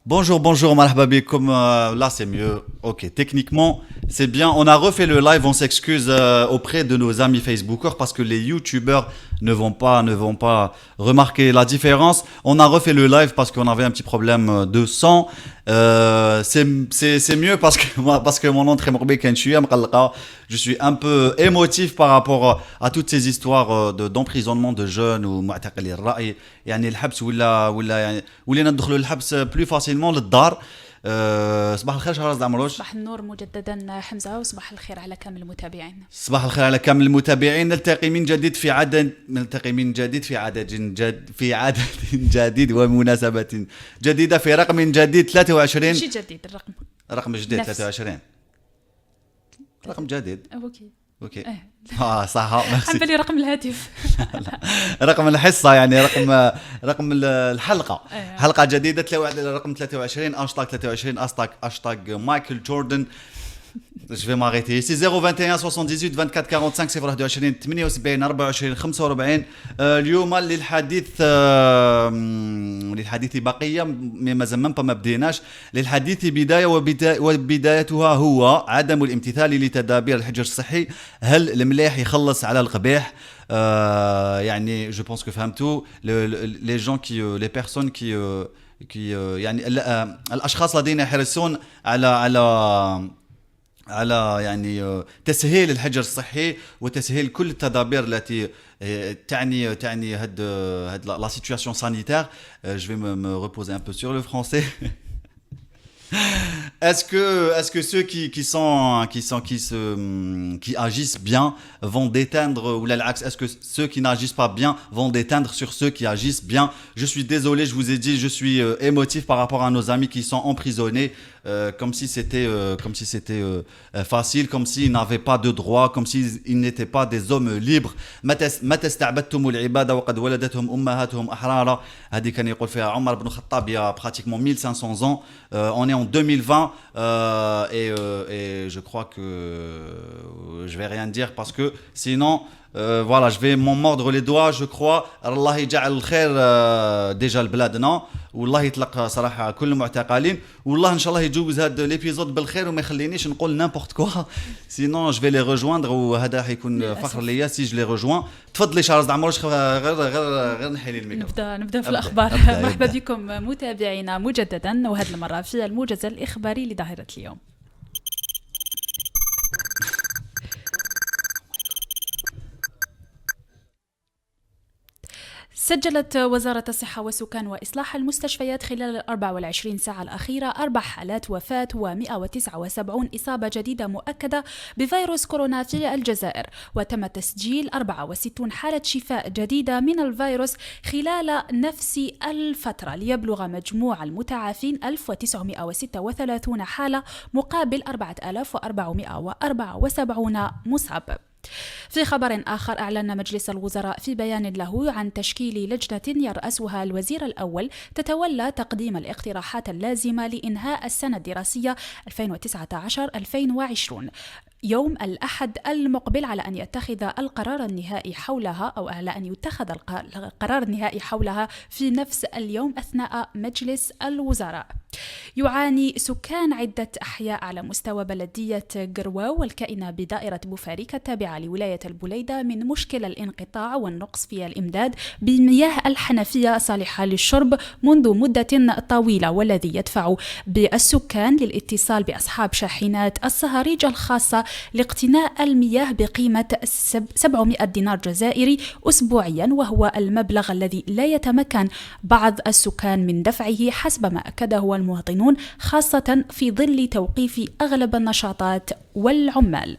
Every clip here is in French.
Bonjour, bonjour, marhaba bikoum. Là, c'est mieux. Ok, techniquement, c'est bien. On a refait le live. On s'excuse auprès de nos amis Facebookers parce que les YouTubeurs ne vont pas remarquer la différence. On a refait le live parce qu'on avait un petit problème de son. C'est mieux parce que mon entrée je suis un peu émotif par rapport à toutes ces histoires d'emprisonnement de jeunes ou معتقلي الرأي يعني الحبس ولا يعني ولينا ندخلوا الحبس plus facilement للدار. صباح الخير شهرزاد عمروش. صباح النور مجددا حمزة، وصباح الخير على كامل المتابعين. صباح الخير على كامل المتابعين. نلتقي في عدد جديد ومناسبة جديدة في رقم جديد 23. شي جديد الرقم؟ رقم جديد نفس. 23 رقم جديد. اوكي. اوكي. صح عم ميرسي. بالي رقم الهاتف. رقم الحصة يعني رقم الحلقة. أيه. حلقة جديدة رقم 23 اشتاق 23 اشتاق مايكل جوردن. Je vais m'arrêter ici. 021 78 24 45 021 78 24 45. اليوم للحديث بقية ما بديناش. للحديث بداية وبدايتها هو عدم الامتثال لتدابير الحجر الصحي. هل المليح يخلص على القبيح؟ يعني je pense que فهمتوا les gens les personnes qui يعني الأشخاص الذين يحرصون على يعني تسهيل الحجر الصحي وتسهيل كل التدابير التي تعني هاد la situation sanitaire. Je vais me reposer un peu sur le français. Est-ce que ceux qui agissent bien vont déteindre, ou l'axe, est-ce que ceux qui n'agissent pas bien vont déteindre sur ceux qui agissent bien? Je suis désolé, je vous ai dit, je suis émotif par rapport à nos amis qui sont emprisonnés, comme si c'était facile, comme s'ils n'avaient pas de droits, comme s'ils n'étaient pas des hommes libres. متى استعبدتم العبادة وقد ولدتهم أمهاتهم أحرارا. هذه كان يقول فيها عمر بن الخطاب il y a pratiquement 1500 ans. On est en 2020 et je crois que je vais rien dire parce que sinon voilà, je vais m'en mordre les doigts. Je crois الله يجعل الخير déjà لبلادنا والله يطلق صراحة كل المعتقلين والله إن شاء الله يجوز هذا الابيزود بالخير وما يخلينيش نقول n'importe quoi. Sinon je vais les rejoindre وهذا حيكون فخر ليا si je les rejoins. تفضلي شهرزاد عمروش غير نحيلي الميكروفون. نبدا في الأخبار. مرحبا بكم متابعينا مجددا، وهذه المرة في الموجز الإخباري لظاهرة اليوم. سجلت وزارة الصحة والسكان وإصلاح المستشفيات خلال 24 ساعة الأخيرة 4 حالات وفاة و179 إصابة جديدة مؤكدة بفيروس كورونا في الجزائر، وتم تسجيل 64 حالة شفاء جديدة من الفيروس خلال نفس الفترة، ليبلغ مجموع المتعافين 1936 حالة مقابل 4474 مصاب. في خبر آخر، أعلن مجلس الوزراء في بيان له عن تشكيل لجنة يرأسها الوزير الأول تتولى تقديم الاقتراحات اللازمة لإنهاء السنة الدراسية 2019-2020 يوم الأحد المقبل، على أن يتخذ القرار النهائي حولها في نفس اليوم أثناء مجلس الوزراء. يعاني سكان عدة أحياء على مستوى بلدية قرواو والكائنة بدائرة بوفاريكا التابعة لولاية البليدة من مشكل الانقطاع والنقص في الإمداد بمياه الحنفية صالحة للشرب منذ مدة طويلة، والذي يدفع بالسكان للاتصال بأصحاب شاحنات الصهاريج الخاصة لاقتناء المياه بقيمة 700 دينار جزائري أسبوعيا، وهو المبلغ الذي لا يتمكن بعض السكان من دفعه حسب ما أكده المواطنون، خاصة في ظل توقيف أغلب النشاطات والعمال.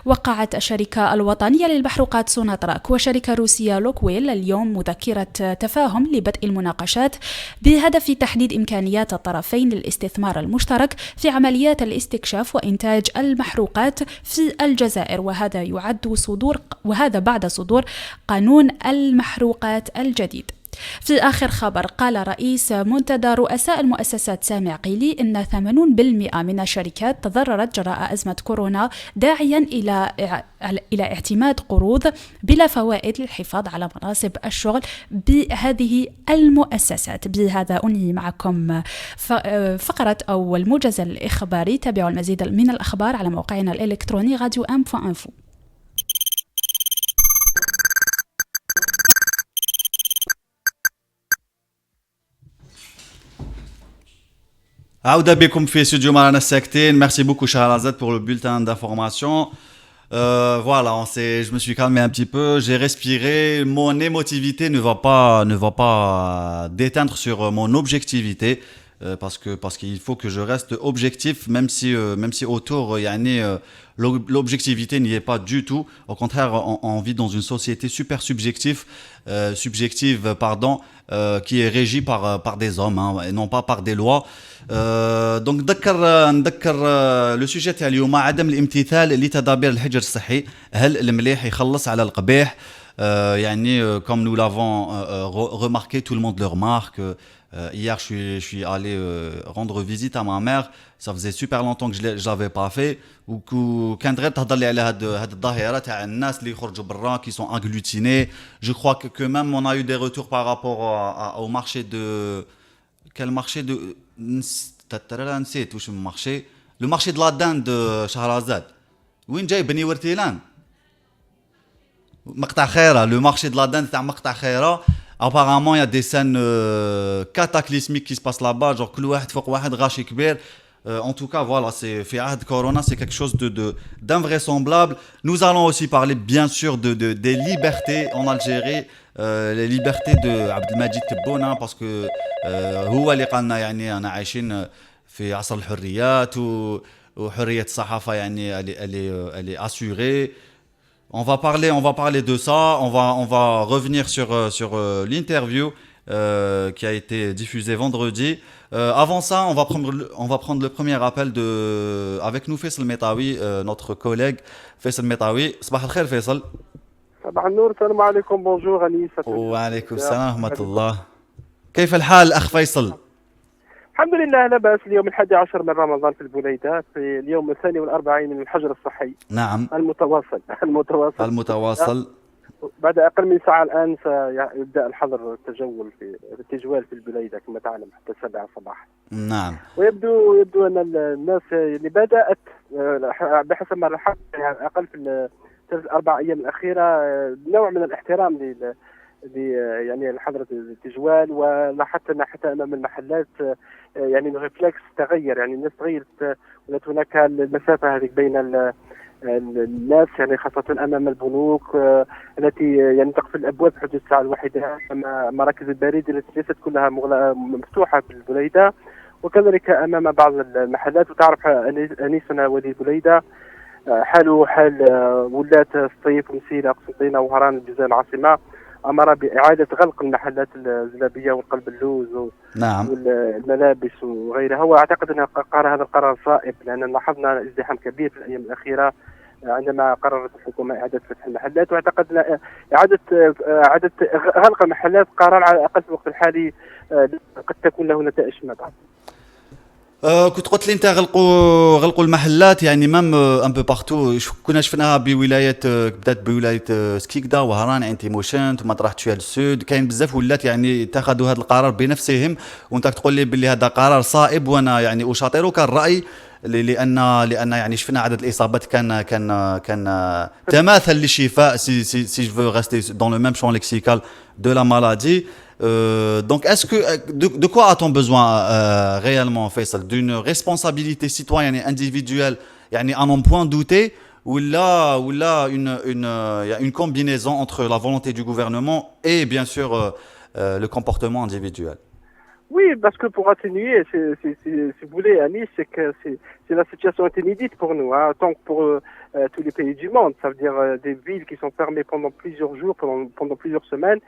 وقعت الشركة الوطنية للمحروقات سوناتراك وشركة روسية لوكويل اليوم مذكرة تفاهم لبدء المناقشات بهدف تحديد إمكانيات الطرفين للاستثمار المشترك في عمليات الاستكشاف وإنتاج المحروقات في الجزائر، وهذا بعد صدور قانون المحروقات الجديد. في آخر خبر، قال رئيس منتدى رؤساء المؤسسات سامي عقيلي إن 80% من الشركات تضررت جراء أزمة كورونا، داعيا إلى اعتماد قروض بلا فوائد للحفاظ على مناصب الشغل بهذه المؤسسات. بهذا أنهي معكم فقرة أو الموجز الإخباري. تابعوا المزيد من الأخبار على موقعنا الإلكتروني radio1.info. Aouda bekoum fi studio Marana Sektin. Merci beaucoup Shahrazad pour le bulletin d'information. Voilà, je me suis calmé un petit peu, j'ai respiré. Mon émotivité ne va pas déteindre sur mon objectivité, parce qu'il faut que je reste objectif, même si autour l'objectivité n'y est pas du tout. Au contraire, on vit dans une société super subjective, qui est régie par des hommes, hein, et non pas par des lois. دونك نذكر لو سوجي تاع اليوم، عدم الامتثال لتدابير الحجر الصحي. هل المليح يخلص على القبيح؟ comme nous l'avons remarqué, tout le monde le remarque. Hier je suis allé rendre visite à ma mère, ça faisait super longtemps que je l'avais pas fait. وكانت غير تهضر لي على هاد الظاهره تاع الناس اللي يخرجوا برا qui sont agglutinés. Je crois que même on a eu des retours par rapport au marché de quel marché de نسيت واش المارشي، لو مارشي de la dinde de Shahrazad. وين جاي بني ورتيلان مقطع خيره، le marché de la dinde تاع مقطع خيره. apparemment il y a des scènes cataclysmiques qui se passent là-bas, genre كل واحد فوق واحد غاشي كبير. En tout cas, voilà, c'est في عهد Corona, c'est quelque chose d'invraisemblable. Nous allons aussi parler bien sûr des libertés en Algérie, les libertés de Abdelmadjid Tebboune, parce que هو اللي قالنا يعني أنا عايشين في عصر الحريات وحرية الصحافة يعني elle est assurée. On va parler de ça. On va revenir sur l'interview qui a été diffusée vendredi. Avant ça, on va prendre le premier appel avec nous Faisal Metaoui, notre collègue Faisal Metaoui. صباح الخير فيصل. صباح النور، السلام عليكم. بونجور أنيس. وعليكم السلام ورحمة الله. كيف الحال أخ فيصل؟ الحمد لله لا بأس. اليوم 11 من رمضان في البليدة، في اليوم 42 من الحجر الصحي. نعم. المتواصل. بعد أقل من ساعة الآن سيبدأ الحظر التجوال في البليدة كما تعلم حتى 7 صباحا. نعم. ويبدو أن الناس اللي بدأت بحسب ما لاحظت يعني أقل في ال4 أيام الأخيرة نوع من الاحترام يعني حظر التجوال. ولاحظت أن حتى أمام المحلات يعني الريفلكس تغير، يعني الناس تغيرت، ولات هناك المسافة هذه بين الناس، يعني خاصة أمام البنوك التي يعني تقفل الأبواب في حدود الساعة 1. أما مراكز البريد التي ليست كلها مفتوحة في البليدة، وكذلك أمام بعض المحلات. وتعرف أنيسنا ولي البليدة حال ولاة الصيف ومسيلة قسنطينة وهران الجزائر العاصمة، أمر بإعادة غلق المحلات الزلابية والقلب اللوز نعم. والملابس وغيرها. وأعتقد أن هذا القرار صائب، لأن لاحظنا ازدحام كبير في الأيام الأخيرة عندما قررت الحكومة إعادة فتح المحلات. وأعتقد أن إعادة غلق المحلات قرار على الأقل في الوقت الحالي قد تكون له نتائج فيما بعد. كنت قلت لي انت غلقوا المحلات يعني مام ان بو بارتو. كنا شفناها بولايه، بدات بولايه سكيكدا وهران عين تيموشن ثم طرحت شويه للسود. كاين بزاف ولات يعني اتخذوا هذا القرار بنفسهم، وانت تقول لي باللي هذا قرار صائب، وانا يعني اشاطرك الراي لان يعني شفنا عدد الاصابات كان تماثل للشفاء si je veux rester dans le même champ lexical de la maladie. Donc, est-ce que de quoi a-t-on besoin réellement, Faisal? D'une responsabilité citoyenne et individuelle, yani à n'en point douter, ou là une combinaison entre la volonté du gouvernement et bien sûr le comportement individuel? Oui, parce que pour atténuer, si vous voulez, Anis, c'est que la situation est inédite pour nous, hein, tant que pour tous les pays du monde. Ça veut dire des villes qui sont fermées pendant plusieurs jours, pendant plusieurs semaines.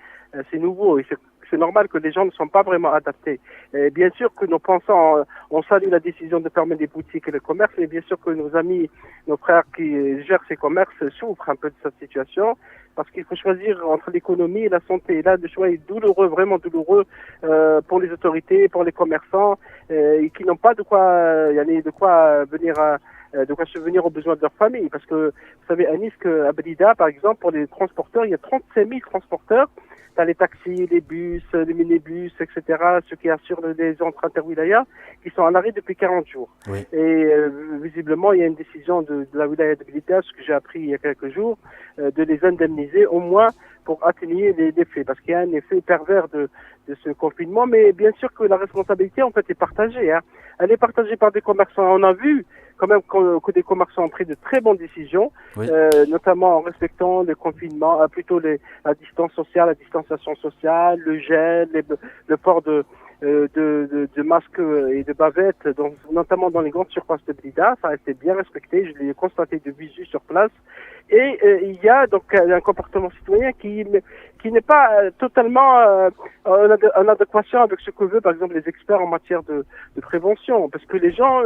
C'est nouveau et c'est normal que les gens ne sont pas vraiment adaptés. Et bien sûr que nous pensons, on salue la décision de fermer les boutiques et les commerces, et bien sûr que nos amis, nos frères qui gèrent ces commerces souffrent un peu de cette situation, parce qu'il faut choisir entre l'économie et la santé. Et là, le choix est douloureux, vraiment douloureux pour les autorités, pour les commerçants, et qui n'ont pas de quoi subvenir aux besoins de leur famille. Parce que, vous savez, à Nice, à Blida, par exemple, pour les transporteurs, il y a 35 000 transporteurs. T'as les taxis, les bus, les minibus, etc., ceux qui assurent les entrées interwilaya, qui sont en arrêt depuis 40 jours. Oui. Et visiblement, il y a une décision de la wilaya de Blida, ce que j'ai appris il y a quelques jours, de les indemniser au moins pour atténuer les faits, parce qu'il y a un effet pervers de ce confinement. Mais bien sûr que la responsabilité, en fait, est partagée. Hein. Elle est partagée par des commerçants. On a vu quand même que des commerçants ont pris de très bonnes décisions, Oui. notamment en respectant le confinement, plutôt la distance sociale, la distanciation sociale, le gel, le port de masques et de bavettes, notamment dans les grandes surfaces de Blida. Ça a été bien respecté, je l'ai constaté de visu sur place. Et il y a donc un comportement citoyen qui n'est pas totalement en adéquation avec ce que veulent par exemple les experts en matière de prévention, parce que les gens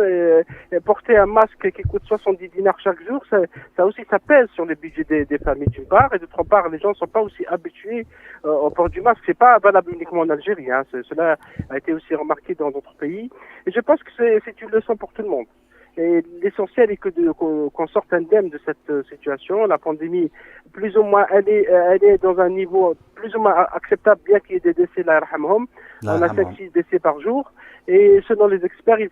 porter un masque qui coûte 70 dinars chaque jour, ça pèse sur les budgets des familles d'une part, et d'autre part les gens ne sont pas aussi habitués au port du masque. C'est pas valable uniquement en Algérie, hein. Cela a été aussi remarqué dans d'autres pays, et je pense que c'est une leçon pour tout le monde. Et l'essentiel est qu'on sorte indemne de cette situation. La pandémie, plus ou moins, elle est dans un niveau plus ou moins acceptable, bien qu'il y ait des décès, la yarhamhum. On a 5-6 décès par jour. Et selon les experts, il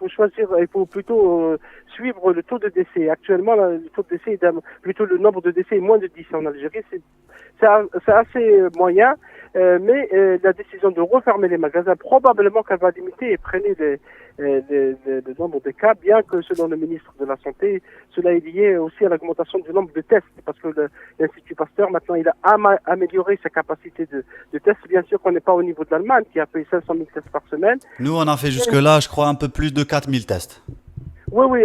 faut plutôt suivre le taux de décès. Actuellement, le taux de décès plutôt le nombre de décès est moins de 10 en Algérie. C'est assez moyen, mais la décision de refermer les magasins, probablement qu'elle va limiter et freiner le nombre de cas, bien que selon le ministre de la Santé, cela est lié aussi à l'augmentation du nombre de tests, parce que l'Institut Pasteur, maintenant, il a amélioré sa capacité de tests. Bien sûr qu'on n'est pas au niveau de l'Allemagne, qui a fait 500 000 tests par semaine. Nous, on a fait jusque-là, je crois, un peu plus de 4000 tests. Oui,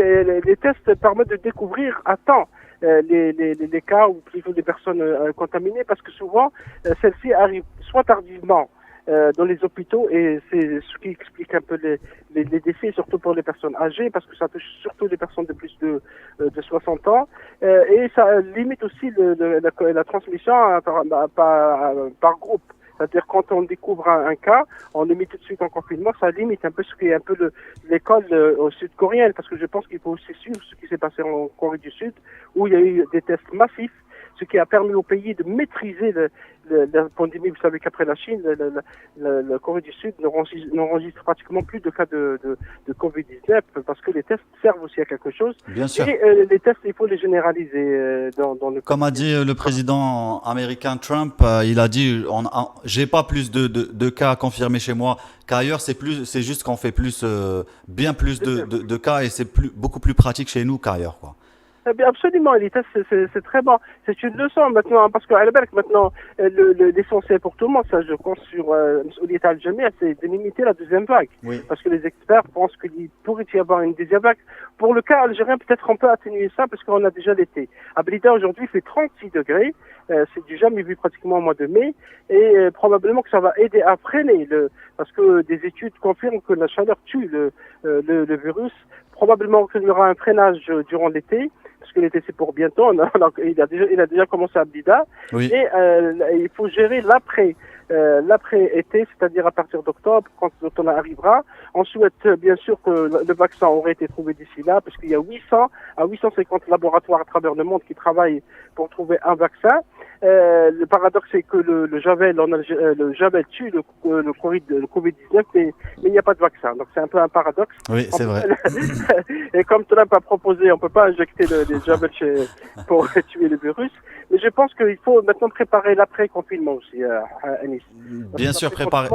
les tests permettent de découvrir à temps les cas ou plutôt des personnes contaminées, parce que souvent, celles-ci arrivent soit tardivement dans les hôpitaux, et c'est ce qui explique un peu les décès, surtout pour les personnes âgées, parce que ça touche surtout les personnes de plus de 60 ans, et ça limite aussi la transmission par groupe. C'est-à-dire quand on découvre un cas, on le met tout de suite en confinement, ça limite un peu ce qui est un peu l'école sud-coréenne, parce que je pense qu'il faut aussi suivre ce qui s'est passé en Corée du Sud, où il y a eu des tests massifs, ce qui a permis au pays de maîtriser la pandémie. Vous savez qu'après la Chine, la Corée du Sud n'enregistre pratiquement plus de cas de Covid-19, parce que les tests servent aussi à quelque chose. Bien sûr. Et les tests, il faut les généraliser dans le... Comme a dit le président américain Trump, il a dit j'ai pas plus de cas confirmés chez moi qu'ailleurs, c'est juste qu'on fait bien plus de cas, et c'est beaucoup plus pratique chez nous qu'ailleurs, quoi. Absolument, les tests, c'est très bon. C'est une leçon maintenant, parce que maintenant, l'essentiel pour tout le monde, ça je compte sur l'État algérien, c'est de limiter la deuxième vague. Oui. Parce que les experts pensent qu'il pourrait y avoir une deuxième vague. Pour le cas algérien, peut-être on peut atténuer ça, parce qu'on a déjà l'été. À Blida, aujourd'hui, il fait 36 degrés. C'est du jamais vu pratiquement au mois de mai. Et probablement que ça va aider à freiner parce que des études confirment que la chaleur tue le virus. Probablement qu'il y aura un freinage durant l'été, parce que l'été c'est pour bientôt. Il a déjà commencé à Blida. Oui. Et il faut gérer l'après-été, c'est-à-dire à partir d'octobre, quand l'automne arrivera. On souhaite bien sûr que le vaccin aurait été trouvé d'ici là, parce qu'il y a 800 à 850 laboratoires à travers le monde qui travaillent pour trouver un vaccin. Le paradoxe, c'est que le Javel tue le Covid-19, mais il n'y a pas de vaccin. Donc c'est un peu un paradoxe. Oui, c'est vrai. Et comme Trump a proposé, on peut pas injecter les Javel pour tuer le virus. Mais je pense qu'il faut maintenant préparer l'après-confinement aussi à Nice. Bien sûr, préparer.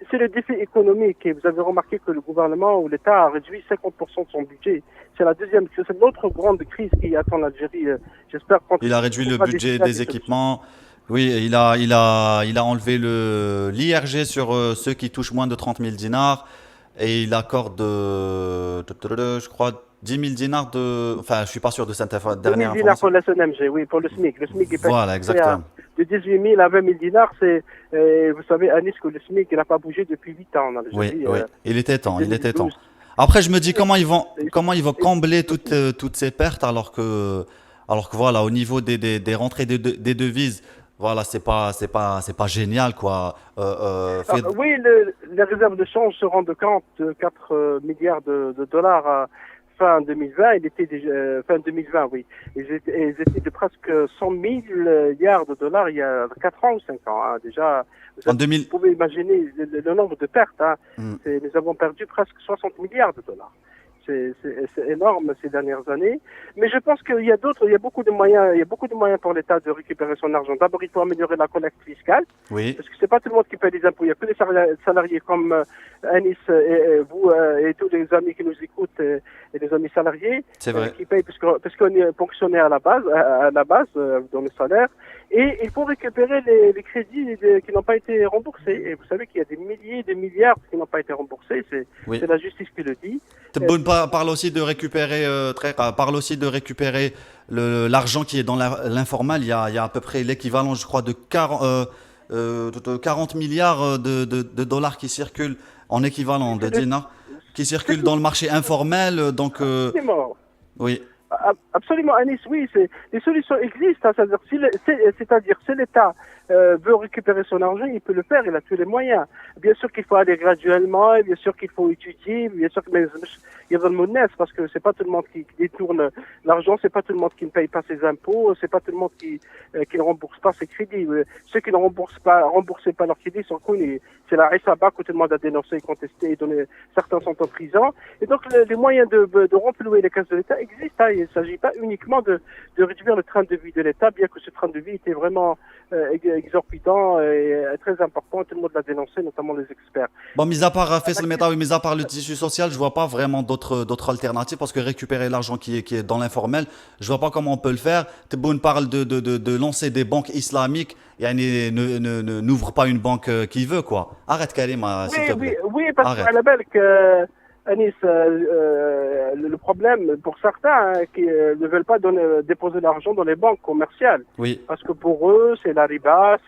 C'est le défi économique, et vous avez remarqué que le gouvernement ou l'État a réduit 50% de son budget. C'est l'autre grande crise qui attend l'Algérie. J'espère. Il a réduit le budget des équipements. Oui, il a enlevé l'IRG sur ceux qui touchent moins de 30 000 dinars, et il accorde, je crois, 10 000 dinars enfin, je suis pas sûr de cette dernière 10 000 dinars information. pour la SNMG, oui, pour le SMIC. Le SMIC est Voilà, exactement. de 18 000 à 20 000 dinars, c'est, vous savez, Anis, que le SMIC n'a pas bougé depuis 8 ans en Algérie. Oui, il était temps, il était temps. 2012. Après, je me dis comment ils vont combler toutes ces pertes alors que voilà, au niveau des rentrées des devises, voilà, c'est pas génial, quoi. Oui, les réserves de change se rendent de 44 milliards de dollars à fin 2020. Il était déjà, fin 2020, oui. Ils étaient de presque 100 milliards de dollars il y a 4 ans ou 5 ans. Hein. Déjà, En vous 2000. pouvez imaginer le nombre de pertes. Hein. Hmm. Nous avons perdu presque 60 milliards de dollars. C'est énorme ces dernières années. Mais je pense qu'il y a beaucoup de moyens pour l'État de récupérer son argent. D'abord, il faut améliorer la collecte fiscale. Oui, Parce que c'est pas tout le monde qui paye des impôts. Il n'y a que les salariés comme Anis et vous et tous les amis qui nous écoutent et les amis salariés c'est vrai. qui payent parce qu'on est fonctionnaire à la base dans le salaire. Et il faut récupérer les crédits qui n'ont pas été remboursés. Et vous savez qu'il y a des milliers de milliards qui n'ont pas été remboursés. Oui. C'est la justice qui le dit. Tebboune parle aussi de récupérer l'argent qui est dans l'informel. Il y a à peu près l'équivalent, je crois, de 40 milliards de dollars qui circulent en équivalent de dinars, qui circulent dans le marché informel. Donc, Absolument. oui, Absolument, Anis, oui, les solutions existent. Hein, c'est-à-dire, si l'État veut récupérer son argent, il peut le faire, il a tous les moyens. Bien sûr qu'il faut aller graduellement, et bien sûr qu'il faut étudier, bien sûr que il y a le monnaie, parce que c'est pas tout le monde qui détourne l'argent, c'est pas tout le monde qui ne paye pas ses impôts, c'est pas tout le monde qui ne rembourse pas ses crédits. Ceux qui ne remboursent pas leurs crédits sont connus. C'est la Rissaba que tout le monde a dénoncé et contesté, et certains sont en prison. Et donc les moyens de renflouer les caisses de l'État existent. Hein. Il ne s'agit pas uniquement de réduire le train de vie de l'État, bien que ce train de vie était vraiment exorbitant et très important. Tout le monde l'a dénoncé, notamment les experts. bon, mis à part Faisal Metaoui, mis à part le tissu social, je vois pas vraiment d'autres alternatives parce que récupérer l'argent qui est dans l'informel, je vois pas comment on peut le faire. Tebboune parle de lancer des banques islamiques. Yani, n'ouvre pas une banque qui veut, quoi. Arrête, Karim, s'il te plaît. Oui, parce qu'à la belle que Anis, le problème pour certains qui ne veulent pas déposer l'argent dans les banques commerciales, Oui, parce que pour eux c'est la riba,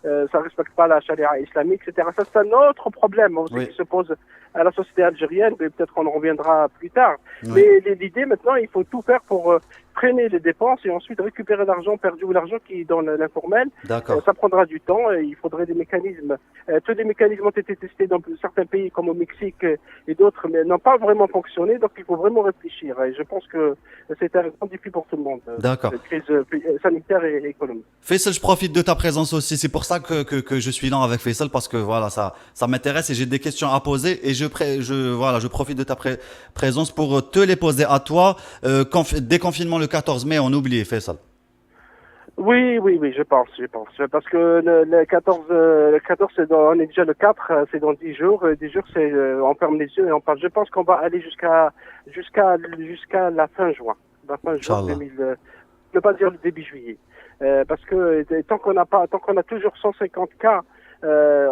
ça respecte pas la charia islamique, etc. Ça c'est un autre problème aussi Oui. qui se pose à la société algérienne, mais peut-être qu'on en reviendra plus tard. Oui. Mais l'idée maintenant, il faut tout faire pour freiner les dépenses et ensuite récupérer l'argent perdu ou l'argent qui est dans l'informel. d'accord. Ça prendra du temps et il faudrait des mécanismes. Tous les mécanismes ont été testés dans certains pays comme au Mexique et d'autres, mais n'ont pas vraiment fonctionné. Donc il faut vraiment réfléchir. Et je pense que c'est un grand défi pour tout le monde. D'accord. Cette crise sanitaire et économique. Faisal, je profite de ta présence aussi. C'est pour ça que je suis là avec Faisal parce que voilà, ça m'intéresse et j'ai des questions à poser et je profite de ta présence pour te les poser à toi. Déconfinement le 14 mai, on oublie Faisal. Oui, je pense. Parce que le 14, on est déjà le 4, c'est dans 10 jours. 10 jours, on ferme les yeux et on parle. Je pense qu'on va aller jusqu'à la fin juin. La fin juin 2000, ne pas dire le début juillet. Parce que tant qu'on a toujours 150 cas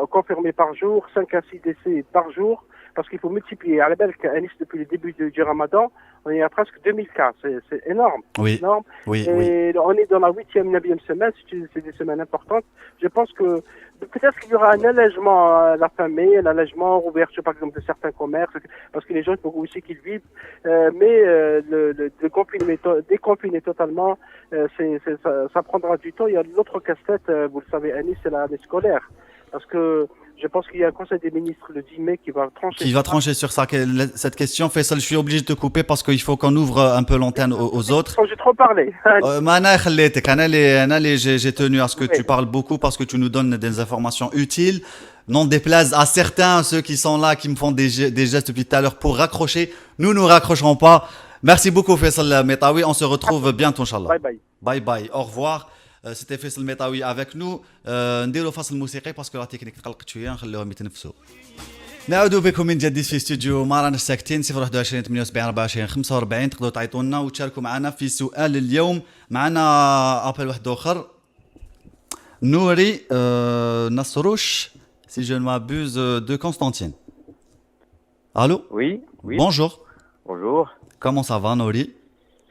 confirmés par jour, 5 à 6 décès par jour, parce qu'il faut multiplier. À la belle, depuis le début du Ramadan, on est à presque 2000 cas. C'est énorme. Oui. Énorme. Oui, Et on est dans la 8e, 9e semaine. C'est des semaines importantes. Je pense que peut-être qu'il y aura un allègement à la fin mai, un allègement, ouverture par exemple de certains commerces, parce que les gens, il faut aussi qu'ils vivent. Mais le déconfiner totalement, ça prendra du temps. Il y a l'autre casse-tête, vous le savez, Anis, c'est l'année scolaire. Parce que je pense qu'il y a un conseil des ministres le 10 mai qui va trancher. Sur ça, cette question. Faisal, je suis obligé de te couper parce qu'il faut qu'on ouvre un peu l'antenne aux autres. J'ai trop parlé. J'ai tenu à ce que tu parles beaucoup parce que tu nous donnes des informations utiles. N'en déplaise à certains, ceux qui sont là, qui me font des gestes depuis tout à l'heure pour raccrocher. Nous ne raccrocherons pas. Merci beaucoup, Faisal Metaoui. On se retrouve bientôt, Inch'Allah. Bye bye. Bye bye. Au revoir. C'était Faisal Metaoui avec nous. نديروا فاصل موسيقي باسكو لا تكنيك تقلقت شويه نخليهم يتنفسوا. نعود بكم من جديد في استوديو ما راناش ساكتين 021 78 24 45 تقدروا تعيطوا لنا وتشاركوا معنا في سؤال اليوم. معنا ابل واحد اخر نوري نصروش si je ne m'abuse de Constantine. Allô? Oui. Bonjour. Bonjour. Comment ça va, Nouri?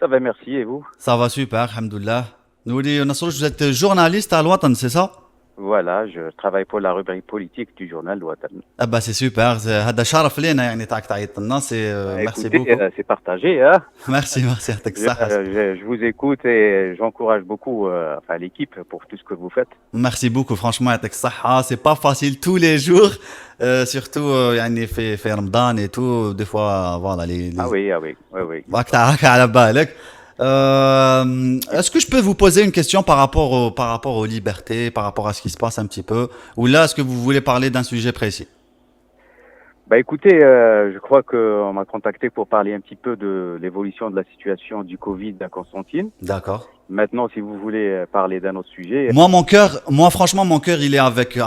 Ça va, merci. Et vous? Ça va super, alhamdoulilah. Nouri Nasrouch, vous êtes journaliste à Al-Watan, c'est ça? Voilà, je travaille pour la rubrique politique du journal Watan. Ah bah c'est super, هذا شرف لينا يعني تاعك تعيط لنا, c'est merci Écoutez, beaucoup. c'est partagé, hein. Merci يعطيك Je, الصحة. je vous écoute et j'encourage beaucoup l'équipe pour tout ce que vous faites. Merci beaucoup, franchement يعطيك الصحة. C'est pas facile tous les jours, surtout يعني في رمضان et tout, des fois voilà les Ah oui, oui, oui. راك على بالك. Est-ce que je peux vous poser une question par rapport aux libertés, par rapport à ce qui se passe un petit peu, ou là est-ce que vous voulez parler d'un sujet précis? Bah écoutez, je crois qu'on m'a contacté pour parler un petit peu de l'évolution de la situation du Covid à Constantine. D'accord. Maintenant, si vous voulez parler d'un autre sujet, Moi franchement mon cœur il est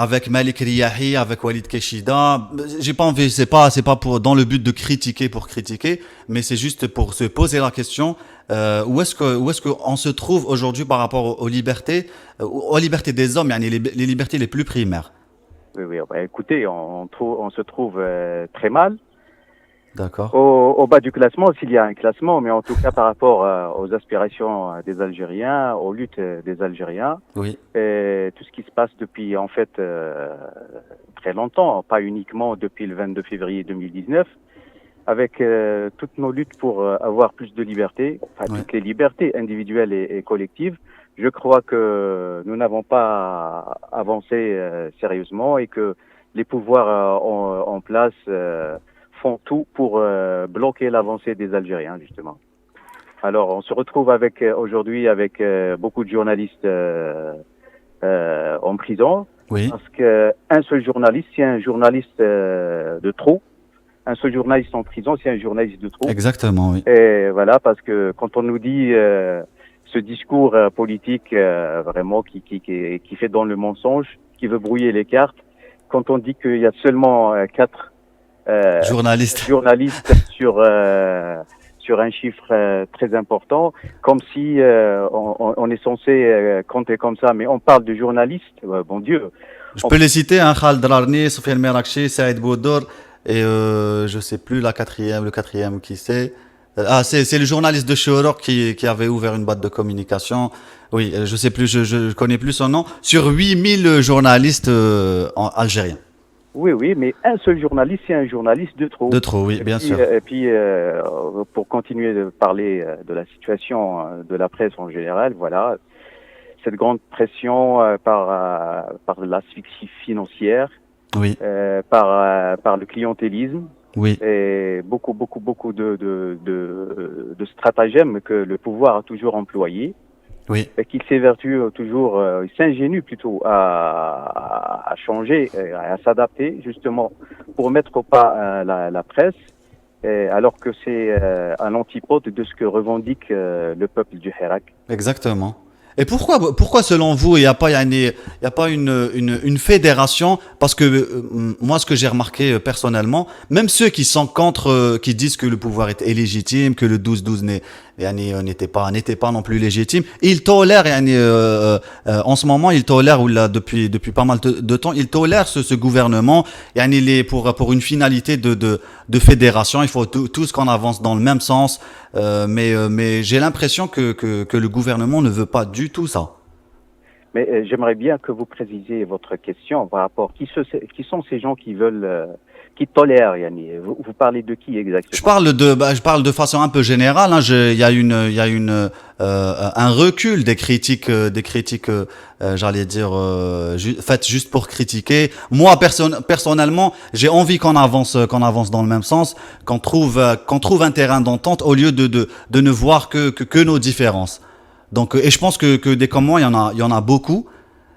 avec Malik Riyahi, avec Walid Keshida. J'ai pas envie, c'est pas pour dans le but de critiquer pour critiquer, mais c'est juste pour se poser la question où est-ce que on se trouve aujourd'hui par rapport aux libertés des hommes, yani les libertés les plus primaires. oui, oui, bah, écoutez, on se trouve très mal. D'accord. Au bas du classement, s'il y a un classement, mais en tout cas par rapport aux aspirations des Algériens, aux luttes des Algériens, Oui. et tout ce qui se passe depuis en fait très longtemps, pas uniquement depuis le 22 février 2019, avec toutes nos luttes pour avoir plus de liberté, Ouais. toutes les libertés individuelles et collectives. Je crois que nous n'avons pas avancé sérieusement et que les pouvoirs en place font tout pour bloquer l'avancée des Algériens, justement. Alors, on se retrouve aujourd'hui avec beaucoup de journalistes en prison, Oui. parce qu'un seul journaliste, c'est un journaliste de trop. Un seul journaliste en prison, c'est un journaliste de trop. Exactement, oui. Et voilà, parce que quand on nous dit ce discours politique vraiment qui fait dans le mensonge, qui veut brouiller les cartes, quand on dit qu'il y a seulement 4 Journaliste. journalistes sur un chiffre très important, comme si on est censé compter comme ça, mais on parle de journalistes, bon Dieu. Je peux les citer, hein, Khaled Rarni, Sofiane Merakchi, Saïd Boudour, et je sais plus le quatrième qui c'est. C'est le journaliste de Chorok qui avait ouvert une boîte de communication. Oui, je sais plus, je connais plus son nom. Sur 8000 journalistes algériens. Oui, oui, mais un seul journaliste, c'est un journaliste de trop. De trop, oui, bien sûr. Et puis, pour continuer de parler de la situation de la presse en général, voilà, cette grande pression par l'asphyxie financière, Oui, par le clientélisme, oui, et beaucoup de stratagèmes que le pouvoir a toujours employés. oui. Et qu'il s'évertue toujours, il s'ingénue plutôt à changer, à s'adapter justement pour mettre au pas la presse, alors que c'est à l'antipode de ce que revendique le peuple du Hirak. Exactement. Et pourquoi selon vous, il n'y a pas, une fédération? Parce que moi, ce que j'ai remarqué personnellement, même ceux qui sont contre, qui disent que le pouvoir est illégitime, que le 12-12 n'était pas non plus légitime, ils tolèrent, en ce moment, ils tolèrent, ou là, depuis pas mal de temps, ils tolèrent ce gouvernement, pour une finalité de fédération. Il faut tous qu'on avance dans le même sens. Mais j'ai l'impression que le gouvernement ne veut pas du tout ça. Mais j'aimerais bien que vous précisiez votre question par rapport qui sont ces gens qui veulent qui tolèrent, Yani. Vous parlez de qui exactement? Je parle de façon un peu générale, hein. Il y a un recul des critiques, j'allais dire, faites juste pour critiquer. Moi, personnellement, j'ai envie qu'on avance dans le même sens, qu'on trouve un terrain d'entente au lieu de ne voir que nos différences. Donc, et je pense que des comme moi, il y en a beaucoup.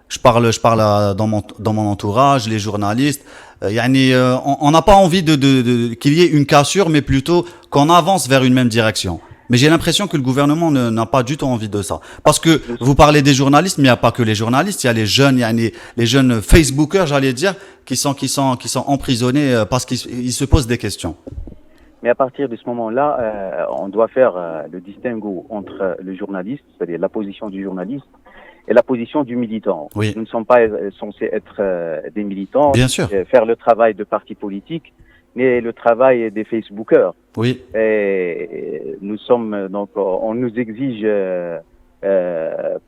Je parle dans mon entourage, les journalistes. On n'a pas envie qu'il y ait une cassure, mais plutôt qu'on avance vers une même direction. Mais j'ai l'impression que le gouvernement n'a pas du tout envie de ça. Parce que vous parlez des journalistes, mais il n'y a pas que les journalistes. Il y a les jeunes, les jeunes Facebookers, j'allais dire, qui sont emprisonnés parce qu'ils se posent des questions. Mais à partir de ce moment-là, on doit faire le distinguo entre le journaliste, c'est-à-dire la position du journaliste, et la position du militant. Oui. Nous ne sommes pas censés être des militants, Bien sûr. Faire le travail de partis politiques, mais le travail des Facebookers. Oui. Et nous sommes donc, on nous exige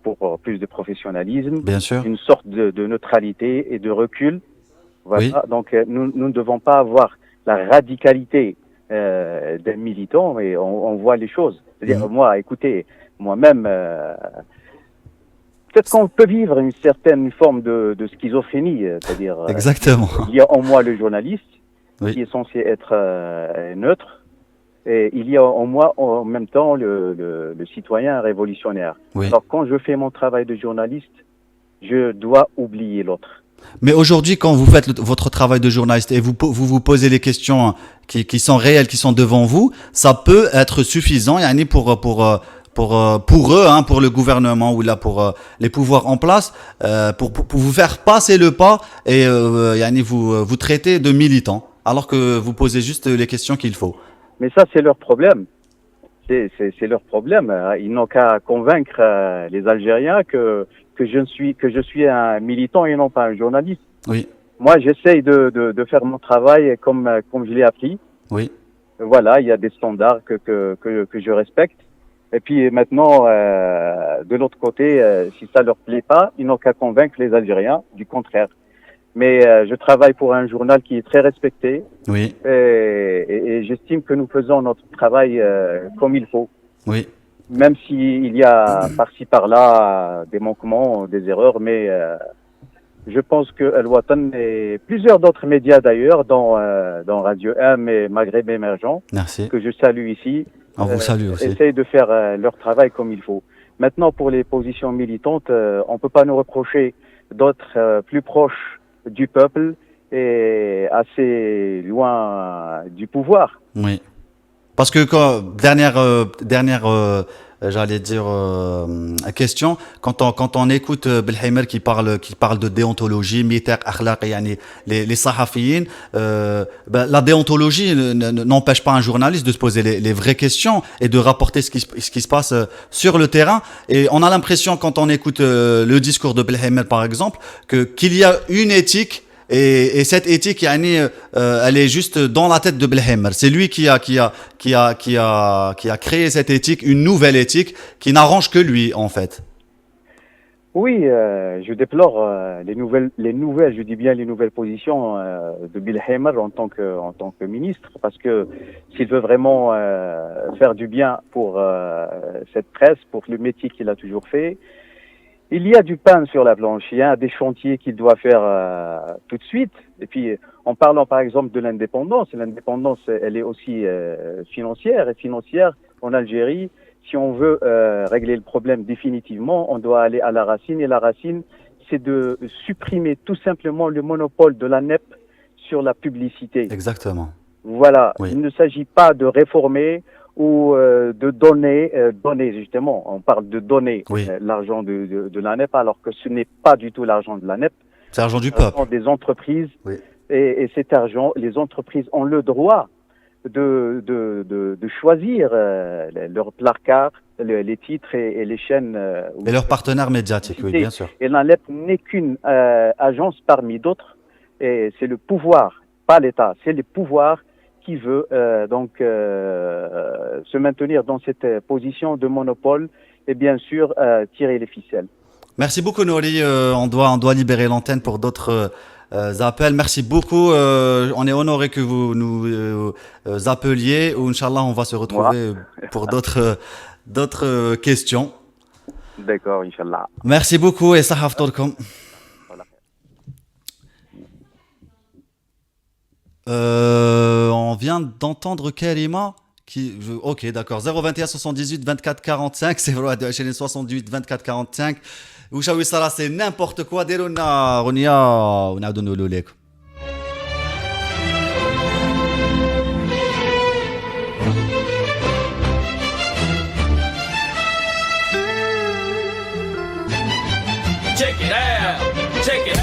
pour plus de professionnalisme, Bien sûr. une sorte de neutralité et de recul. Voilà. Oui. Donc nous ne devons pas avoir la radicalité d'un militant, mais on voit les choses. C'est-à-dire, moi, écoutez, moi-même, peut-être qu'on peut vivre une certaine forme de schizophrénie, c'est-à-dire Exactement. il y a en moi le journaliste Oui. qui est censé être neutre, et il y a en moi en même temps le citoyen révolutionnaire. Oui. Alors quand je fais mon travail de journaliste, je dois oublier l'autre. Mais aujourd'hui, quand vous faites votre travail de journaliste et vous posez les questions qui sont réelles, qui sont devant vous, ça peut être suffisant, yani pour eux, hein, pour le gouvernement ou là pour les pouvoirs en place, pour vous faire passer le pas et yani vous traiter de militants, alors que vous posez juste les questions qu'il faut. Mais ça, c'est leur problème. C'est leur problème. Ils n'ont qu'à convaincre les Algériens que je suis un militant et non pas un journaliste. Oui. Moi, j'essaye de faire mon travail comme je l'ai appris. Oui. Voilà, il y a des standards que je respecte. Et puis maintenant, de l'autre côté, si ça leur plaît pas, ils n'ont qu'à convaincre les Algériens du contraire. Mais je travaille pour un journal qui est très respecté. Oui. Et j'estime que nous faisons notre travail comme il faut. Oui. Même s'il y a par-ci par-là des manquements, des erreurs, mais je pense que Al Watan et plusieurs d'autres médias d'ailleurs, dans Radio M et Maghreb Émergent, Merci. que je salue ici, On vous salue aussi. essayent de faire leur travail comme il faut. Maintenant, pour les positions militantes, on peut pas nous reprocher d'être plus proches du peuple et assez loin du pouvoir. Oui. Parce que dernière j'allais dire question, quand on écoute Belheimer qui parle de déontologie, mithaq akhlaq, yani les sahafiyin, la déontologie n'empêche pas un journaliste de se poser les vraies questions et de rapporter ce qui se passe sur le terrain. Et on a l'impression, quand on écoute le discours de Belheimer par exemple, qu'il y a une éthique. Et cette éthique, elle est juste dans la tête de Belheimer. C'est lui qui a créé cette éthique, une nouvelle éthique qui n'arrange que lui, en fait. Oui, je déplore les nouvelles, je dis bien les nouvelles positions de Belheimer en tant que ministre, parce que s'il veut vraiment faire du bien pour cette presse, pour le métier qu'il a toujours fait, il y a du pain sur la planche, il y a des chantiers qu'il doit faire tout de suite. Et puis, en parlant par exemple de l'indépendance, elle est aussi financière. Et financière, en Algérie, si on veut régler le problème définitivement, on doit aller à la racine. Et la racine, c'est de supprimer tout simplement le monopole de la NEP sur la publicité. Exactement. Voilà, Oui. Il ne s'agit pas de réformer ou de donner justement, on parle de donner Oui. l'argent de la NEP, alors que ce n'est pas du tout l'argent de la NEP. C'est l'argent du Ce sont peuple. des entreprises, Oui. et cet argent, les entreprises ont le droit de choisir leur placard, les titres et les chaînes. Et leurs partenaires médiatiques, oui, bien sûr. Et la NEP n'est qu'une agence parmi d'autres, et c'est le pouvoir, pas l'État, c'est le pouvoir qui veut se maintenir dans cette position de monopole et bien sûr tirer les ficelles. Merci beaucoup, Nouri. On doit libérer l'antenne pour d'autres appels. Merci beaucoup. On est honoré que vous nous appeliez. Ou Inch'Allah, on va se retrouver pour d'autres questions. D'accord, Inch'Allah. Merci beaucoup et sahaf tolkom. On vient d'entendre Karima ok, d'accord. 021 78 24 45, c'est vrai, 78 24 45. Ouchaoui Sara, c'est n'importe quoi. Deruna, Ronia, on a donné le lait. Check it out, check it out.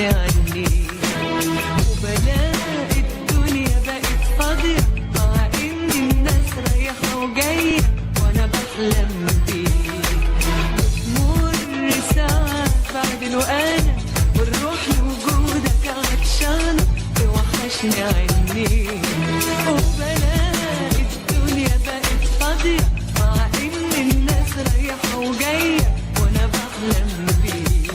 توحشني عني وبلاقي الدنيا بقت فاضية مع إن الناس رايحة وجاية وأنا بحلم بيك بتمر ساعات بعد الوقانة والروح لوجودك عطشانة توحشني عني وبلاقي الدنيا بقت فاضية مع إن الناس رايحة وجاية وأنا بحلم بيك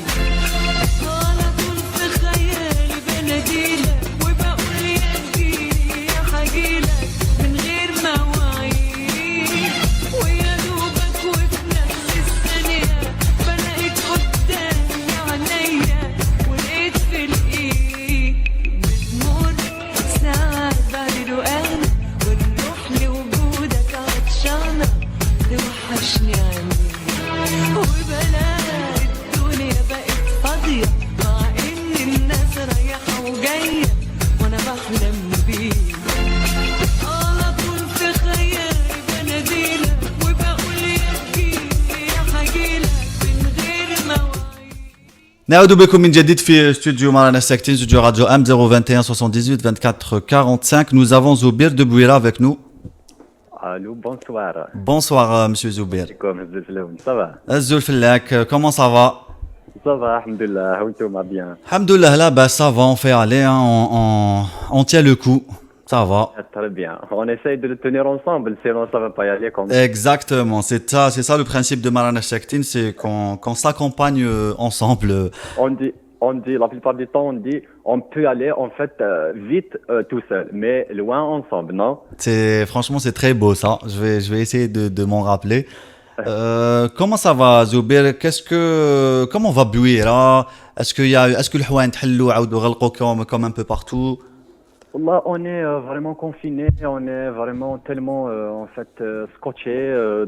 على طول في خيالي بناديلك وبقول يا تجيلي يا حجيلك من غير مواعيد ويا دوبك وفي نفس الثانية بلاقيك قدامي عينيا ولقيت في الإيد بتمر ساعات بعد الوقانة والروح لوجودك عطشانة توحشني عني وبلاقي الدنيا بقت فاضية مع إن الناس رايحة وجاية وأنا بحلم بيك على طول في خيالي بناديلك وبقول يا تجيلي يا حجيلك من غير مواعيد. نعود بكم من جديد في studio Marana Saktin, studio radio M021 78 24 45. Nous avons Zoubir de Bouira avec nous. Allô, bonsoir. Bonsoir, monsieur Zoubir. Comme Zilfloun, ça va? Azul Fellak, comment ça va? Ça va, alhamdoulilah, oui, tout va bien. Alhamdoulilah, là, bah, ça va, on fait aller, hein, on tient le coup. Ça va. Très bien. On essaye de le tenir ensemble, sinon ça va pas y aller comme Exactement, c'est ça le principe de Marana Saktin, c'est qu'on s'accompagne ensemble. On dit, la plupart du temps, on dit, on peut aller en fait vite tout seul, mais loin ensemble, non? Franchement, c'est très beau ça. Je vais essayer de m'en rappeler. Comment ça va, Zoubir? Comment va Bouira? Est-ce que le Houan تحلوا عاودوا غلقوا comme un peu partout? Là, on est vraiment confiné, on est vraiment tellement en fait scotché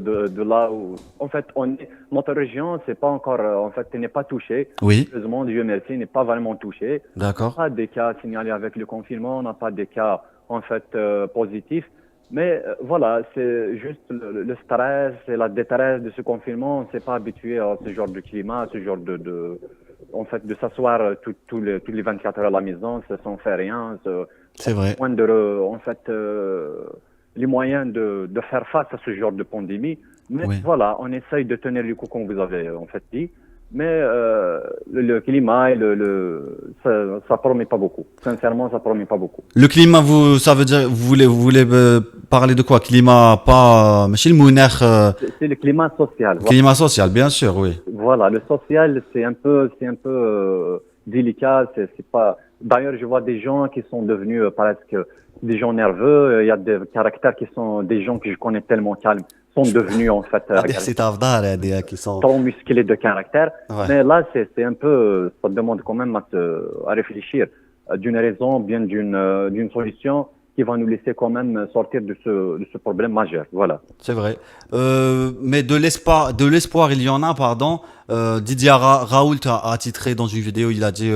de là où en fait notre région c'est pas encore en fait n'est pas touchée. Oui. Heureusement, Dieu merci, n'est pas vraiment touché. D'accord. Pas des cas signalés avec le confinement, on n'a pas des cas en fait positifs. Mais voilà, c'est juste le stress et la détresse de ce confinement. On ne s'est pas habitué à ce genre de climat, à ce genre en fait, de s'asseoir tous les 24 heures à la maison, sans faire rien. C'est vrai. En fait, les moyens de faire face à ce genre de pandémie. Mais Oui. voilà, on essaye de tenir le coup, comme vous avez en fait dit. Mais le climat et ça promet pas beaucoup. Sincèrement, ça promet pas beaucoup. Le climat, ça veut dire, vous voulez parler de quoi? Climat, pas, ماشي المناخ, C'est le climat social. climat social, bien sûr, oui. Voilà, le social, c'est un peu délicat. C'est pas. D'ailleurs, je vois des gens qui sont devenus presque des gens nerveux. Il y a des caractères qui sont des gens que je connais tellement calmes, sont devenus en fait C'est Avdar, qui sont. trop musclés de caractère. Ouais. Mais là, c'est un peu, ça demande quand même à réfléchir d'une raison, bien d'une solution qui va nous laisser quand même sortir de ce problème majeur. Voilà. C'est vrai. Mais de l'espoir, il y en a, pardon. Didier Raoult a titré dans une vidéo, il a dit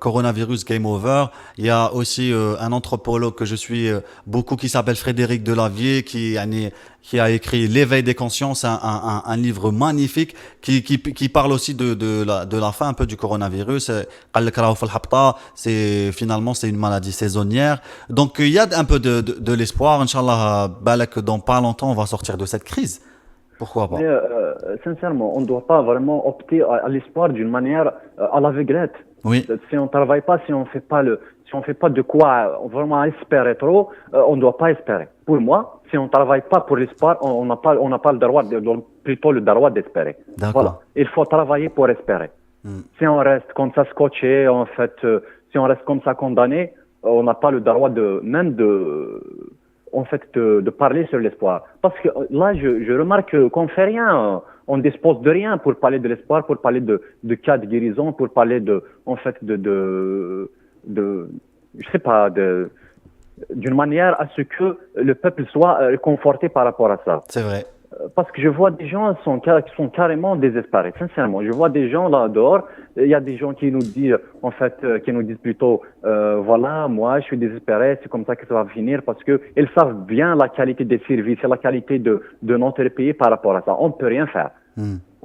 coronavirus game over. Il y a aussi un anthropologue que je suis beaucoup qui s'appelle Frédéric Delavier qui a écrit L'éveil des consciences, un livre magnifique qui parle aussi de la fin un peu du coronavirus. Finalement c'est une maladie saisonnière. Donc il y a un peu de l'espoir. Inch'Allah, balak, dans pas longtemps on va sortir de cette crise. Pourquoi pas? Mais sincèrement, on ne doit pas vraiment opter à l'espoir d'une manière à l'aveuglette. Oui. Si on ne travaille pas, si on fait pas de quoi vraiment espérer trop, on ne doit pas espérer. Pour moi, si on ne travaille pas pour l'espoir, on n'a pas le droit, plutôt le droit d'espérer. D'accord. Voilà. Il faut travailler pour espérer. Si on reste comme ça scotché, en fait, si on reste comme ça condamné, on n'a pas le droit de parler sur l'espoir. Parce que là, je remarque qu'on fait rien. On dispose de rien pour parler de l'espoir, pour parler de cas de guérison, pour parler je sais pas, d'une manière à ce que le peuple soit réconforté par rapport à ça. C'est vrai. Parce que je vois des gens qui sont carrément désespérés, sincèrement. Je vois des gens là dehors, il y a des gens qui nous disent, qui nous disent plutôt, voilà, moi je suis désespéré, c'est comme ça que ça va finir, parce que ils savent bien la qualité des services, la qualité de notre pays par rapport à ça. On ne peut rien faire.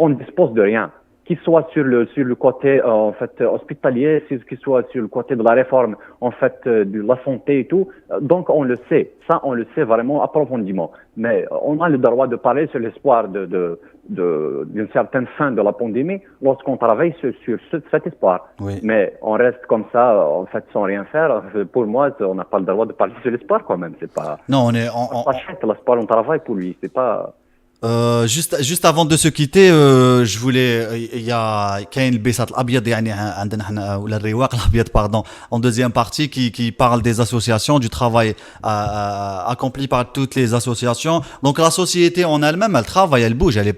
On ne dispose de rien. qu'il soit sur le côté en fait hospitalier, qu'il soit sur le côté de la réforme en fait de la santé et tout. Donc on le sait, ça on le sait vraiment approfondément. Mais on a le droit de parler sur l'espoir d'une certaine fin de la pandémie lorsqu'on travaille sur cet espoir. Oui. Mais on reste comme ça en fait sans rien faire. Pour moi, on n'a pas le droit de parler sur l'espoir quand même. C'est pas. Non, on est On achète l'espoir, on travaille pour lui. C'est pas. juste avant de se quitter, je voulais il y a كاين البساط الابيض يعني عندنا احنا ولا الرواق الابيض pardon en deuxième partie qui parle des associations, du travail accompli par toutes les associations. Donc la société en elle-même, elle travaille, elle bouge, elle est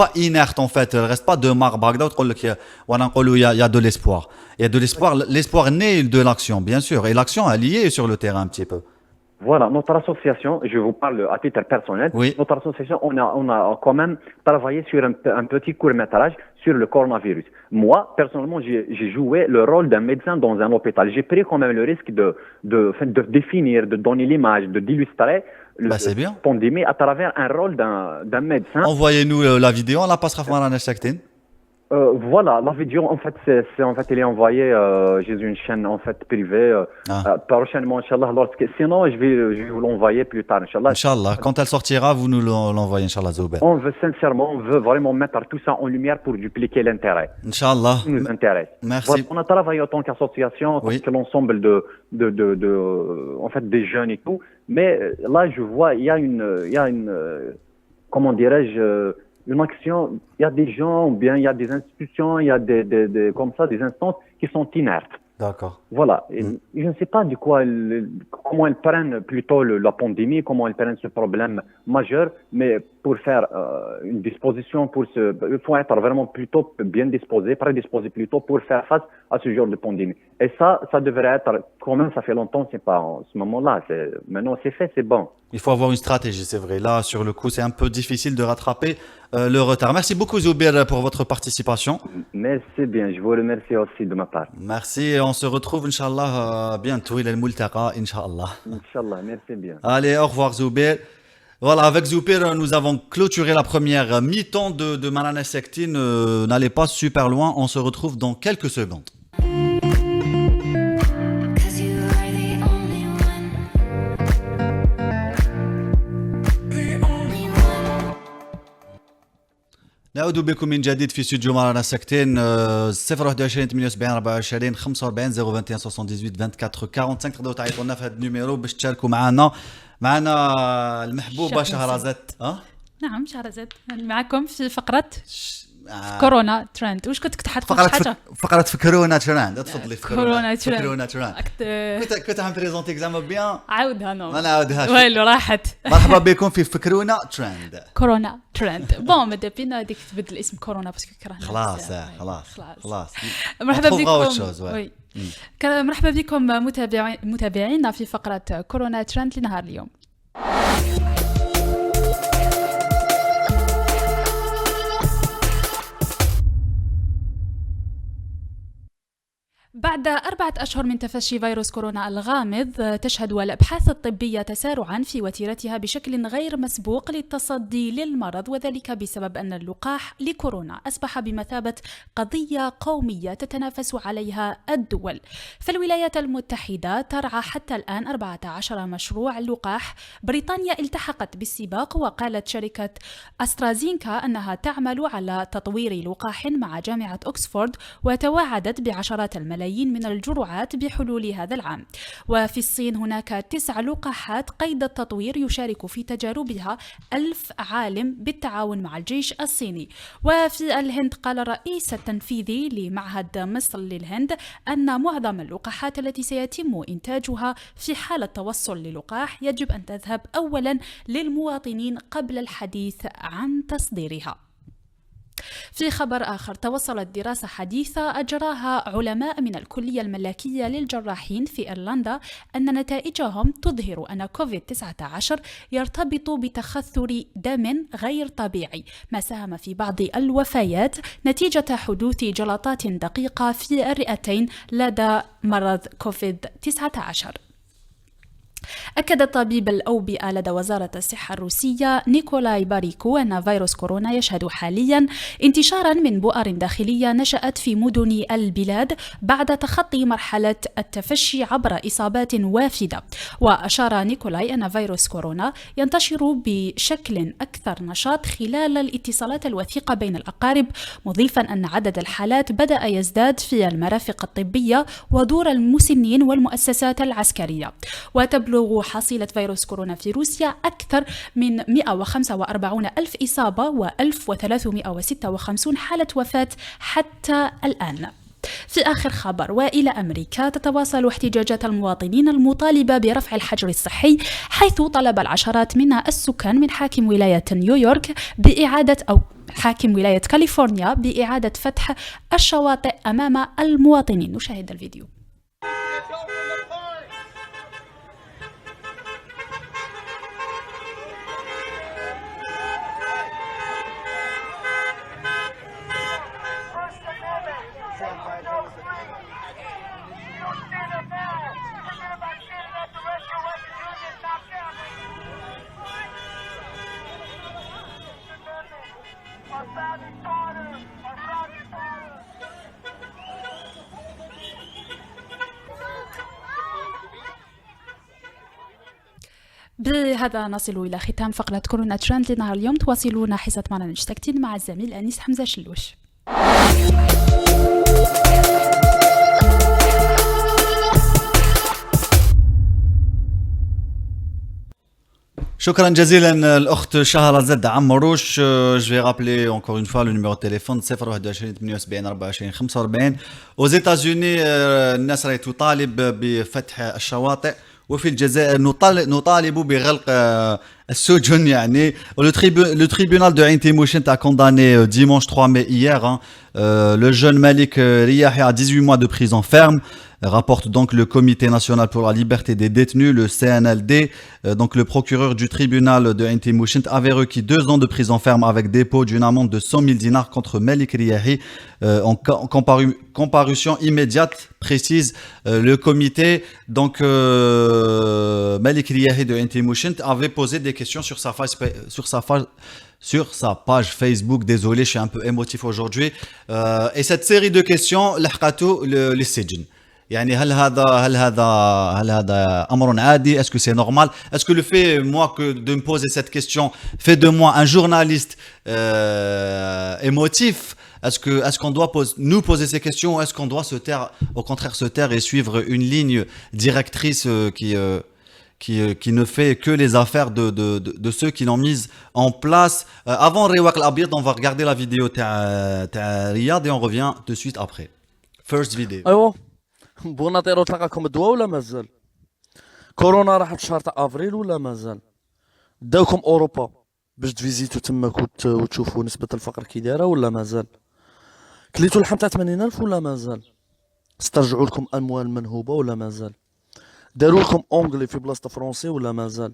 pas inerte en fait, elle reste pas de marbre هكذا وتقول لك وانا نقولوا il y a de l'espoir. Il y a de l'espoir, l'espoir naît de l'action bien sûr, et l'action elle y est sur le terrain un petit peu. Voilà, notre association, je vous parle à titre personnel, Oui. notre association, on a quand même travaillé sur un petit court-métrage sur le coronavirus. Moi, personnellement, j'ai joué le rôle d'un médecin dans un hôpital. J'ai pris quand même le risque de définir, de donner l'image, d'illustrer la pandémie à travers un rôle d'un médecin. Envoyez-nous la vidéo, on la passera à Marana Saktin. Voilà, la vidéo en fait elle est envoyée j'ai une chaîne en fait privée prochainement inchallah, sinon je vais vous l'envoyer plus tard inchallah. Inch'Allah, quand elle sortira, vous nous l'envoyez inchallah Zouber. On veut vraiment mettre tout ça en lumière pour dupliquer l'intérêt. Inch'Allah. Ça nous intéresse. Merci. Voilà, on a travaillé en tant qu'association, Oui. avec l'ensemble de en fait des jeunes et tout, mais là je vois il y a une comment dirais-je une action, il y a des gens, ou bien il y a des institutions, il y a des comme ça, des instances qui sont inertes. D'accord. Voilà. Et je ne sais pas du quoi, comment elles prennent plutôt la pandémie, comment elles prennent ce problème majeur, mais pour faire une disposition, il faut être vraiment plutôt bien disposé, prédisposé plutôt pour faire face à ce genre de pandémie. Et ça devrait être, quand même, ça fait longtemps, c'est pas en ce moment-là. Maintenant, c'est fait, c'est bon. Il faut avoir une stratégie, c'est vrai. Là, sur le coup, c'est un peu difficile de rattraper le retard. Merci beaucoup, Zouber, pour votre participation. Merci bien. Je vous remercie aussi de ma part. Merci. Et on se retrouve, Inch'Allah, bientôt. Il est le Multaqa, Inch'Allah. Inch'Allah. Merci bien. Allez, au revoir, Zouber. Voilà, avec Zouber, nous avons clôturé la première mi-temps de Marana Saktin. N'allez pas super loin. On se retrouve dans quelques secondes. نعود بكم من جديد في استوديو مرانا ساكتين 021 78 24 45 021 78 24 45 تقدروا تعيطوا لنا في هذا النيميرو باش تشاركوا معنا المحبوبه شهرزاد. نعم شهرزاد معكم في فقرة كورونا ترند. وش كنت حتقول حاجة؟ فقرة في كورونا ترند. تفضلي في كورونا ترند. كنت عم بريزونتي اكزامبل بيان. عاودها نو. ما نعاودهاش. ويلو راحت. مرحبا بكم في فكرونا ترند. كورونا ترند. بون ماذا بينا هذيك تبدل اسم كورونا باسكو كرهنا. خلاص. مرحبا بكم. مرحبا بكم متابعينا في فقرة كورونا ترند لنهار اليوم. بعد 4 أشهر من تفشي فيروس كورونا الغامض، تشهد الأبحاث الطبية تسارعا في وتيرتها بشكل غير مسبوق للتصدي للمرض، وذلك بسبب أن اللقاح لكورونا أصبح بمثابة قضية قومية تتنافس عليها الدول. فالولايات المتحدة ترعى حتى الآن 14 مشروع لقاح. بريطانيا التحقت بالسباق، وقالت شركة أسترازينكا أنها تعمل على تطوير لقاح مع جامعة أكسفورد، وتواعدت بعشرات الملايين من الجرعات بحلول هذا العام. وفي الصين هناك 9 لقاحات قيد التطوير يشارك في تجاربها 1000 عالم بالتعاون مع الجيش الصيني. وفي الهند قال الرئيس التنفيذي لمعهد مصر للهند أن معظم اللقاحات التي سيتم إنتاجها في حالة توصل للقاح يجب أن تذهب أولا للمواطنين قبل الحديث عن تصديرها. في خبر آخر، توصلت دراسة حديثة أجراها علماء من الكلية الملكية للجراحين في إيرلندا أن نتائجهم تظهر أن كوفيد-19 يرتبط بتخثر دم غير طبيعي، ما ساهم في بعض الوفيات نتيجة حدوث جلطات دقيقة في الرئتين لدى مرض كوفيد-19. أكد طبيب الأوبئة لدى وزارة الصحة الروسية نيكولاي باريكو أن فيروس كورونا يشهد حاليا انتشارا من بؤر داخلية نشأت في مدن البلاد بعد تخطي مرحلة التفشي عبر إصابات وافدة. وأشار نيكولاي أن فيروس كورونا ينتشر بشكل أكثر نشاط خلال الاتصالات الوثيقة بين الأقارب، مضيفا أن عدد الحالات بدأ يزداد في المرافق الطبية ودور المسنين والمؤسسات العسكرية. وتبلغ حصيلة فيروس كورونا في روسيا أكثر من 145 ألف إصابة و1356 حالة وفاة حتى الآن. في آخر خبر، وإلى أمريكا، تتواصل احتجاجات المواطنين المطالبة برفع الحجر الصحي، حيث طلب العشرات من السكان من حاكم ولاية نيويورك حاكم ولاية كاليفورنيا بإعادة فتح الشواطئ أمام المواطنين. نشاهد الفيديو. بهذا نصل إلى ختام فقرة كورونا ترند لنهار اليوم. تواصلون حصة معنا مشتكتين مع الزميل أنيس حمزة شلوش. شكرا جزيلا الأخت شهرزاد عمروش. Je vais rappeler encore une fois le numéro de téléphone 021 78 24 45. Aux États-Unis الناس راهي تطالب بفتح الشواطئ، وفي الجزائر نطالب بغلق السجن يعني. Le tribunal de Ain Timouchent a condamné dimanche 3 mai hier le jeune Malik Riahi à 18 mois de prison ferme, rapporte donc le Comité national pour la liberté des détenus, le CNLD. Donc le procureur du tribunal de Ain Timouchent avait requis 2 ans de prison ferme avec dépôt d'une amende de 100 000 dinars contre Malik Riahi en comparution immédiate, précise le comité. Donc Malik Riahi de Ain Timouchent avait posé des questions sur sa page Facebook. Désolé, je suis un peu émotif aujourd'hui. Et cette série de questions لحقته للسجن. يعني هل هذا أمر عادي؟ Est-ce que c'est normal? Est-ce que le fait moi que de me poser cette question fait de moi un journaliste émotif? Est-ce qu'on doit nous poser ces questions, ou est-ce qu'on doit se taire, au contraire se taire et suivre une ligne directrice qui ne fait que les affaires de ceux qui l'ont mise en place? Avant Rewaq Al-Abyad, on va regarder la vidéo تاع Riyad et on revient de suite après. First video. ايوا بغينا نطيرو تلقاكم الدواء ولا مازال؟ كورونا راحت شهر تاع افريل ولا مازال؟ داوكم اوروبا باش تفيزيتو تماك وتشوفوا نسبة الفقر كي دايره ولا مازال؟ كليتو اللحم تاع 80,000 ولا مازال؟ استرجعوا لكم اموال منهوبه ولا مازال؟ داروا لكم اونغلي في بلاصه فرونسي ولا مازال؟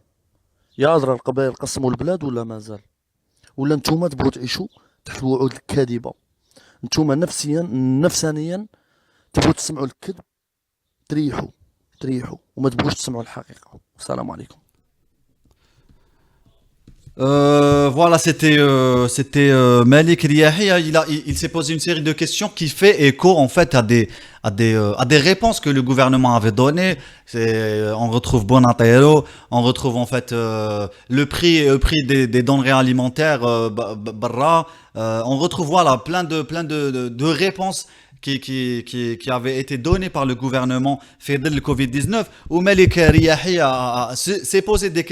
يا أدرى القبائل قسموا البلاد ولا مازال؟ ولا نتوما تبغوا تعيشوا تحت الوعود الكاذبه؟ نتوما نفسانيا تبغوا تسمعوا الكذب، تريحوا وما تبغوش تسمعوا الحقيقه. السلام عليكم. Voilà, c'était Malik Riahi. Il s'est posé une série de questions qui fait écho en fait à des réponses que le gouvernement avait données. On retrouve Bonatero, on retrouve en fait le prix des denrées alimentaires barra. On retrouve voilà plein de réponses qui avaient été données par le gouvernement fait le Covid-19. Où Malik Riahi s'est posé des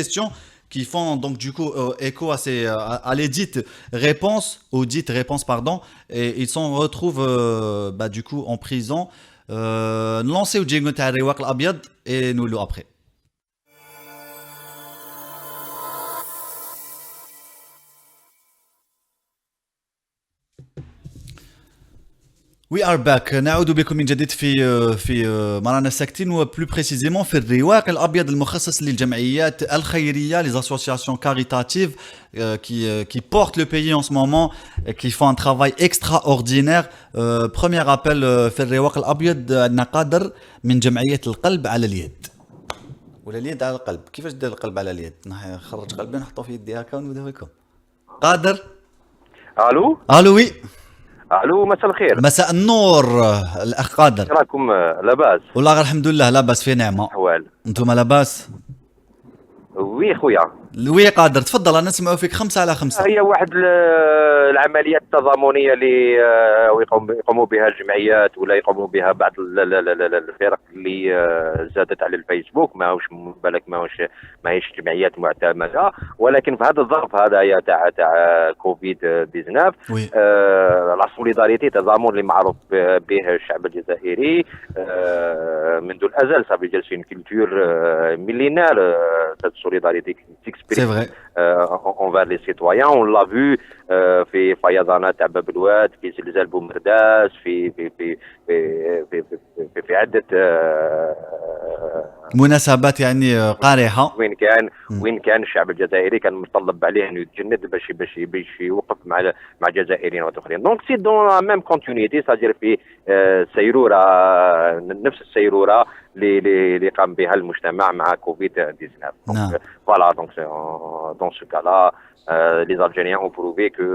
questions qui font donc du coup écho à les dites réponses, et ils s'en retrouvent du coup en prison. Lancez au jingle تاع Rewaq Al-Abyad et nous le après. We are back. نعود بكم من جديد في مرانا ساكتين، وبلو بريسيزيمون في الرواق الابيض المخصص للجمعيات الخيريه، les associations caritatives qui portent le pays en ce moment, qui font un travail extraordinaire. Premier appel في الرواق الابيض عندنا قادر من جمعيه القلب على اليد. ولا اليد على القلب. كيفاش دير القلب على اليد؟ نخرج قلبي نحطه في يدي هكا ونبداو هكا. قادر؟ الو الو وي. الو، مساء الخير. مساء النور الاخ قادر. راكم لاباس؟ والله غير الحمد لله لاباس في نعمه. احوال؟ انتم لاباس؟ وي خويا. وي قادر تفضل انا نسمعوا فيك 5/5. هي واحد العمليات التضامنيه اللي يقوموا بها الجمعيات ولا يقوموا بها بعض الفرق اللي زادت على الفيسبوك. ماهوش بالك ماهيش جمعيات معتمده، ولكن في هذا الظرف هذايا تاع كوفيد 19 وي. لا سوليداريتي، تضامن اللي معروف به الشعب الجزائري منذ الازل. صافي ديال سي كولتور ميلينار cette solidarité qui s'exprime C'est vrai. envers les citoyens. On l'a vu في فيضانات تاع باب الواد، في زلزال بومرداس، في عده مناسبات يعني قارحه. وين كان الشعب الجزائري كان مطلب عليه انه يتجند باش يوقف مع جزائريين واخرين. دونك سي دون لا ميم كونتينيتي، سادير في سيروره، نفس السيروره اللي قام بها المجتمع مع كوفيد 19. نعم. Voilà, donc dans ce cas-là, les Algériens ont prouvé que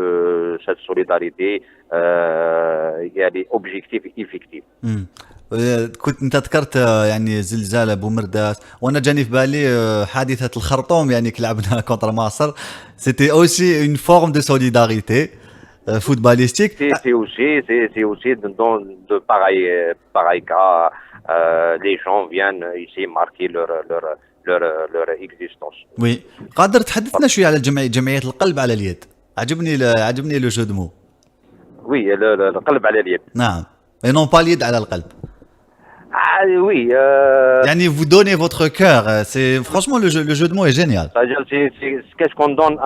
cette solidarité elle est objective et effective. كنت انت ذكرت يعني زلزال ابو مرداس، وانا جاني في بالي حادثه الخرطوم يعني كي لعبنا كونتر مصر. سيتي اوسي اون فورم دو سوليداريتي footballistique. C'est aussi dans de pareils cas, les gens viennent ici marquer leur existence. Oui. قادر تحدثنا شويه على جمعيه القلب على اليد؟ عجبني لو جو دو مو. وي، القلب على اليد. نعم. et non pas اليد على القلب. Oui. يعني vous donnez votre cœur. C'est franchement le jeu de mots est génial. Qu'est-ce qu'on donne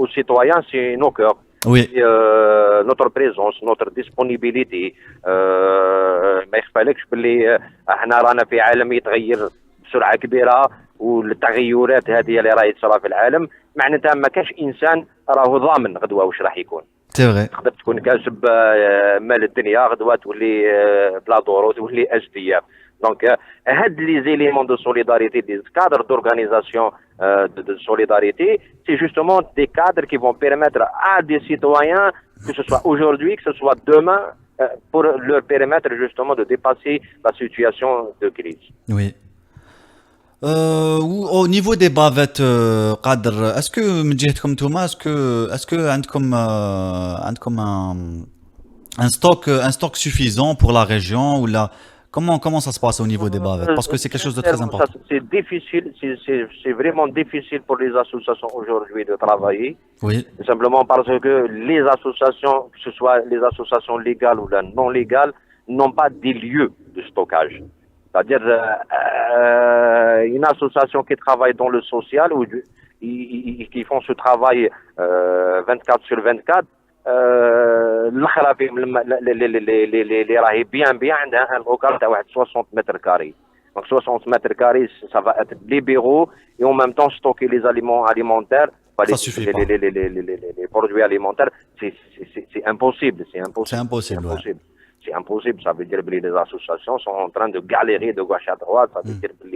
aux citoyens, c'est nos cœurs. Oui. notre présence, notre disponibilité. ما يخفالكش باللي احنا رانا في عالم يتغير بسرعه كبيره، والتغيرات هذه اللي راهي تصرى في العالم معناتها ما كاش انسان راهو ضامن غدوه واش راح يكون. C'est vrai. تقدر تكون كاسب مال الدنيا، غدوه تولي بلا دورو، تولي اجديه. دونك هاد لي زيليمون دو سوليداريتي، دي cadres d'organisation de solidarité, c'est justement des cadres qui vont permettre à des citoyens, que ce soit aujourd'hui, que ce soit demain, pour leur permettre justement de dépasser la situation de crise. Oui. Au niveau des bavettes, قادر est-ce que من جهتكم نتوما est-ce que عندكم un stock suffisant pour la région ou là comment ça se passe au niveau des bavettes, parce que c'est quelque chose de très important. C'est difficile, c'est vraiment difficile pour les associations aujourd'hui de travailler. Oui. Simplement parce que les associations, que ce soit les associations légales ou non légales, n'ont pas des lieux de stockage. C'est-à-dire une association qui travaille dans le social ou qui font ce travail 24/24. الاخرى فيهم اللي راهي بيان عندها ان لوكال تاع واحد 60 متر كاري. Donc 60 mètres carrés, ça va être les bureaux et en même temps stocker les aliments alimentaires. Les produits alimentaires, c'est impossible. C'est impossible. Ça veut dire que les associations sont en train de galérer de gauche à droite. Ça veut dire que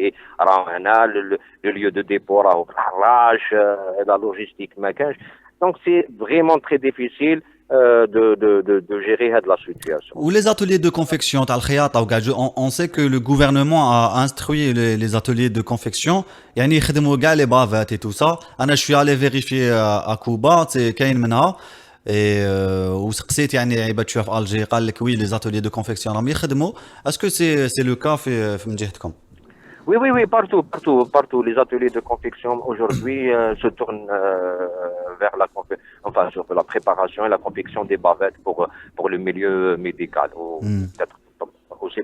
le lieu de dépôt, la logistique, donc c'est vraiment très difficile de gérer la situation. Ou les ateliers de confection, on sait que le gouvernement a instruit les ateliers de confection, يعني يخدموا كاع les bavettes et tout ça. انا je suis allé vérifier à Cuba, c'est كاين منها. وسقسيت يعني عباد شويه في الجي قال لك وي les ateliers de confection راهم يخدموا. Est-ce que c'est le cas في من جهتكم؟ Oui, partout. Les ateliers de confection aujourd'hui se tournent vers la préparation et la confection des bavettes pour le milieu médical ou peut-être aussi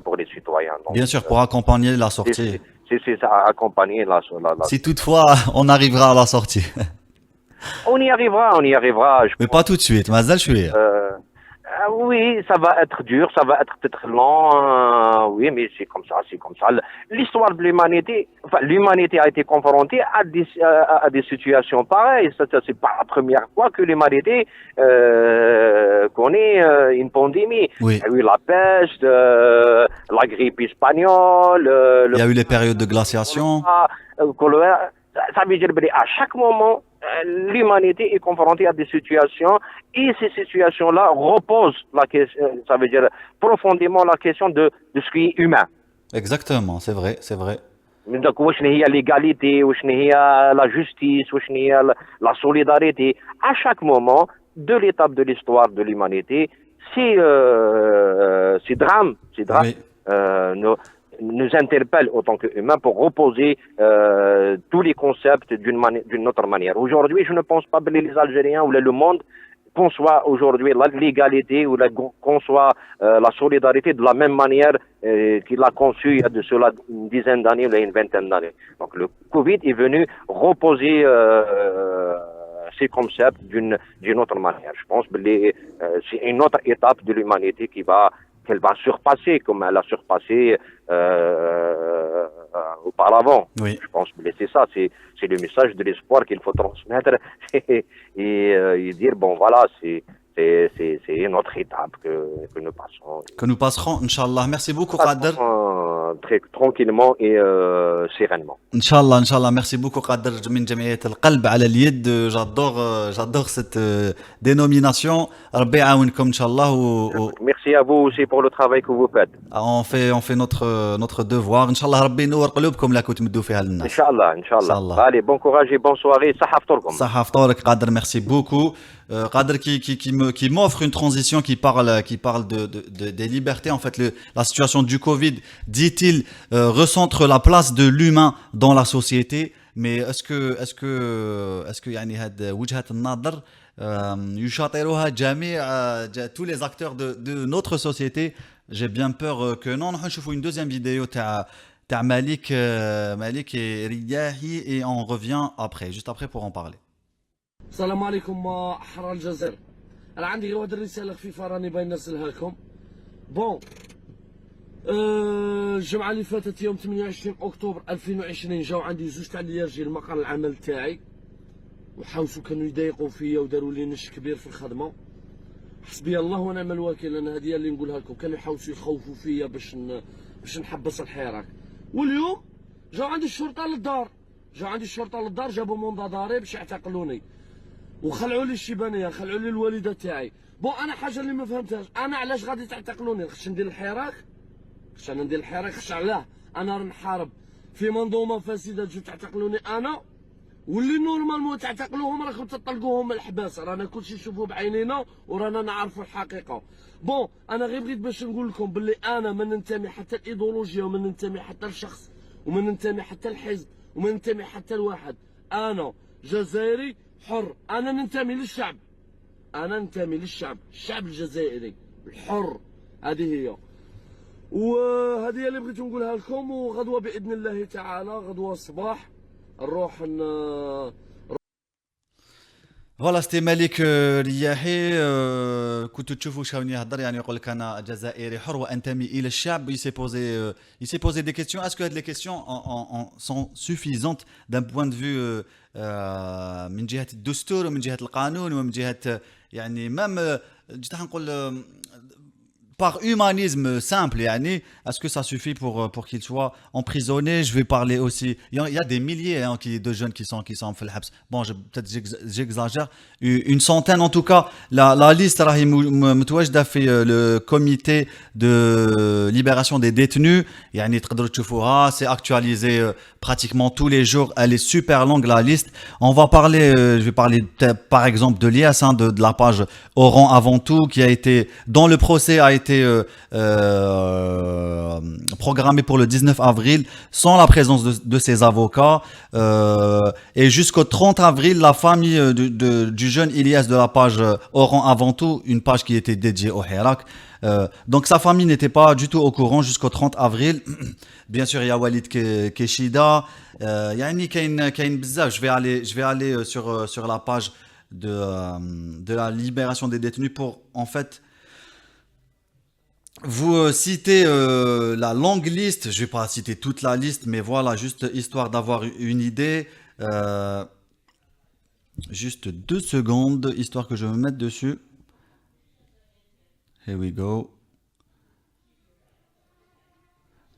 pour les citoyens. Donc, bien sûr, pour accompagner la sortie. C'est ça, accompagner la Si toutefois on arrivera à la sortie. On y arrivera. Mais pas tout de suite, mazal chouïa. oui, ça va être dur, ça va être peut-être lent, oui, mais c'est comme ça, c'est comme ça. L'histoire de l'humanité, enfin, l'humanité a été confrontée à des situations pareilles. C'est pas la première fois que l'humanité connaît une pandémie. Oui. Il y a eu la peste, la grippe espagnole, Il y a eu les périodes de glaciation. choléra. Ça veut dire qu'à chaque moment, l'humanité est confrontée à des situations et ces situations-là reposent la question, ça veut dire profondément la question de ce qui est humain. Exactement, c'est vrai, c'est vrai. Donc, où est l'égalité, où est la justice, où est la solidarité. À chaque moment de l'étape de l'histoire de l'humanité, ces drames Oui. nous interpellent en tant qu'humains pour reposer tous les concepts d'une autre manière. Aujourd'hui, je ne pense pas que les Algériens ou le monde conçoit aujourd'hui l'égalité ou conçoit la solidarité de la même manière qu'il l'a conçu il y a de cela une dizaine d'années ou une vingtaine d'années. Donc le Covid est venu reposer ces concepts d'une autre manière. Je pense que c'est une autre étape de l'humanité qu'elle va surpasser comme elle a surpassé auparavant. Oui. Je pense que c'est ça, c'est le message de l'espoir qu'il faut transmettre et dire bon voilà, c'est une autre étape que nous passons. Que nous passerons, Inch'Allah. Merci beaucoup, Qader. Très tranquillement et sereinement. Inch'Allah, Inch'Allah. Merci beaucoup, Qader, min Jamiat al-Qalb ala al-Yed. J'adore cette dénomination. Rabbi aounkom, Inch'Allah. Merci à vous aussi pour le travail que vous faites. On fait notre devoir. Inch'Allah, Rabbi nour qloubkom la كنت مدوا فيها للناس. Inch'Allah, Inch'Allah. Inch'Allah. Allez, bon courage et bonne soirée. Sahaf Torkom. Sahaf Torek, Qader, merci beaucoup. Qader qui m'offre une transition qui parle des libertés. En fait, la situation du Covid, dit-il, recentre la place de l'humain dans la société. Mais est-ce que يعني هاد وجهة النظر يشاطرها tous les acteurs de notre société? J'ai bien peur que non. On va une deuxième vidéo تاع Malik et Riyahi et on revient après, juste après pour en parler. السلام عليكم أحرار الجزائر. أنا عندي واحد الرسالة خفيفة راني باين نرسلها لكم. بون الجمعة اللي فاتت يوم 28 أكتوبر 2020 جاو عندي زوج تاع اليرجي لمقر العمل تاعي وحاولوا كانوا يضايقوا فيا وداروا لي نش كبير في الخدمة. حسبي الله ونعم الوكيل. أنا هذه اللي نقولها لكم. كانوا يحاولوا يخوفوا فيا باش نحبس الحراك. واليوم جاو عندي الشرطة للدار. جابوا منضى داري باش يعتقلوني. وخلعوا لي الشيبانيه، خلعوا لي الوالده تاعي. بون انا حاجه اللي ما فهمتهاش، انا علاش غادي تعتقلوني؟ خصني ندير الحراك؟ خش علاه انا نحارب في منظومه فاسده تجوا تعتقلوني انا؟ واللي نورمالمون تعتقلوهم راكم تطلقوهم من الحباس. رانا كلشي نشوفوه بعينينا ورانا نعرفوا الحقيقه. بون انا غير بغيت باش نقول لكم باللي انا ما ننتمي حتى الايديولوجيا وما ننتمي حتى لشخص وما ننتمي حتى الحزب وما ننتمي حتى لواحد. انا جزائري حر. انا ننتمي للشعب. الشعب الجزائري الحر. هذه هي. وهذه اللي بغيت نقولها لكم. وغدوه باذن الله تعالى، غدوه الصباح نروح فوالا ستي مالك رياحي. كنتوا تشوفوا شاوني يهضر يعني يقول لك انا جزائري حر وانتمي الى الشعب. il s'est posé des questions. Est-ce que les questions sont suffisantes d'un point de vue من جهه الدستور ومن جهه القانون ومن جهه يعني même جيت نقول par humanisme simple, yani, est-ce que ça suffit pour qu'ils soient emprisonnés? Je vais parler aussi. Il y a des milliers de jeunes qui sont en Felhabs. Bon, peut-être j'exagère. Une centaine en tout cas. La liste متواجدة في le comité de libération des détenus. Yani, c'est actualisé pratiquement tous les jours. Elle est super longue la liste. On va parler, je vais parler par exemple de l'IAS, de la page Oran avant tout, qui a été, dont le procès a été programmé pour le 19 avril sans la présence de ses avocats. Et jusqu'au 30 avril, la famille du jeune Ilyas de la page Oran avant tout, une page qui était dédiée au Hirak. Donc sa famille n'était pas du tout au courant jusqu'au 30 avril. Bien sûr, il y a Walid Keshida. Yani Kain Bzaf. Je vais aller sur la page de la libération des détenus pour en fait Vous citez la longue liste, je vais pas citer toute la liste, mais voilà, juste histoire d'avoir une idée. Euh, Juste 2 secondes, histoire que je me mette dessus. Here we go.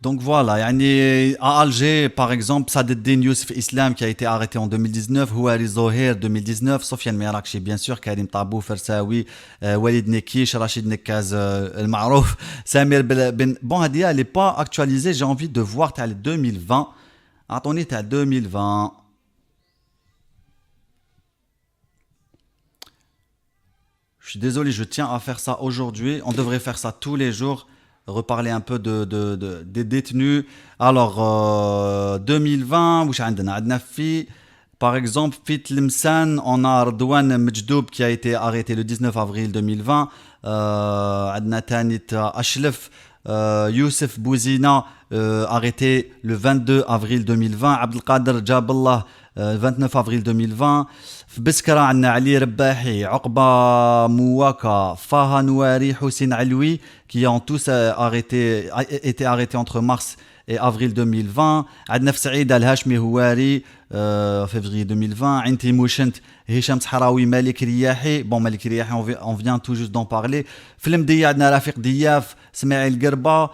Donc voilà, yani, à Alger, par exemple, Sadeddine Youssef Islam qui a été arrêté en 2019, Houari Zohir 2019, Sofiane Merakchi bien sûr, Karim Tabou Fersaoui, Walid Nekish, Rachid Nekaz El Marouf, Samir Ben. Bon, Hadia, elle n'est pas actualisée, j'ai envie de voir, t'es à 2020. Attendez, t'es à 2020. Je suis désolé, je tiens à faire ça aujourd'hui. On devrait faire ça tous les jours. Reparler un peu des détenus. Alors, 2020, par exemple, Fit Limsan, on a Ardouane Mjdoub qui a été arrêté le 19 avril 2020. Adna Tanit Ashlef, Youssef Bouzina, arrêté le 22 avril 2020. Abdelkader Jaballah, 29 avril 2020. في بسكرة عندنا علي رباحي عقبة مواكا فاها نواري حسين علوي qui ont tous été arrêtés entre mars et avril 2020. عندنا في سعيد الهاشمي هواري février 2020. عنتي موشنت هشام صحراوي مالك رياحي. Bon, مالك رياحي on vient tout juste d'en parler. في المدية عندنا رفيق دياف سماعيل قربة.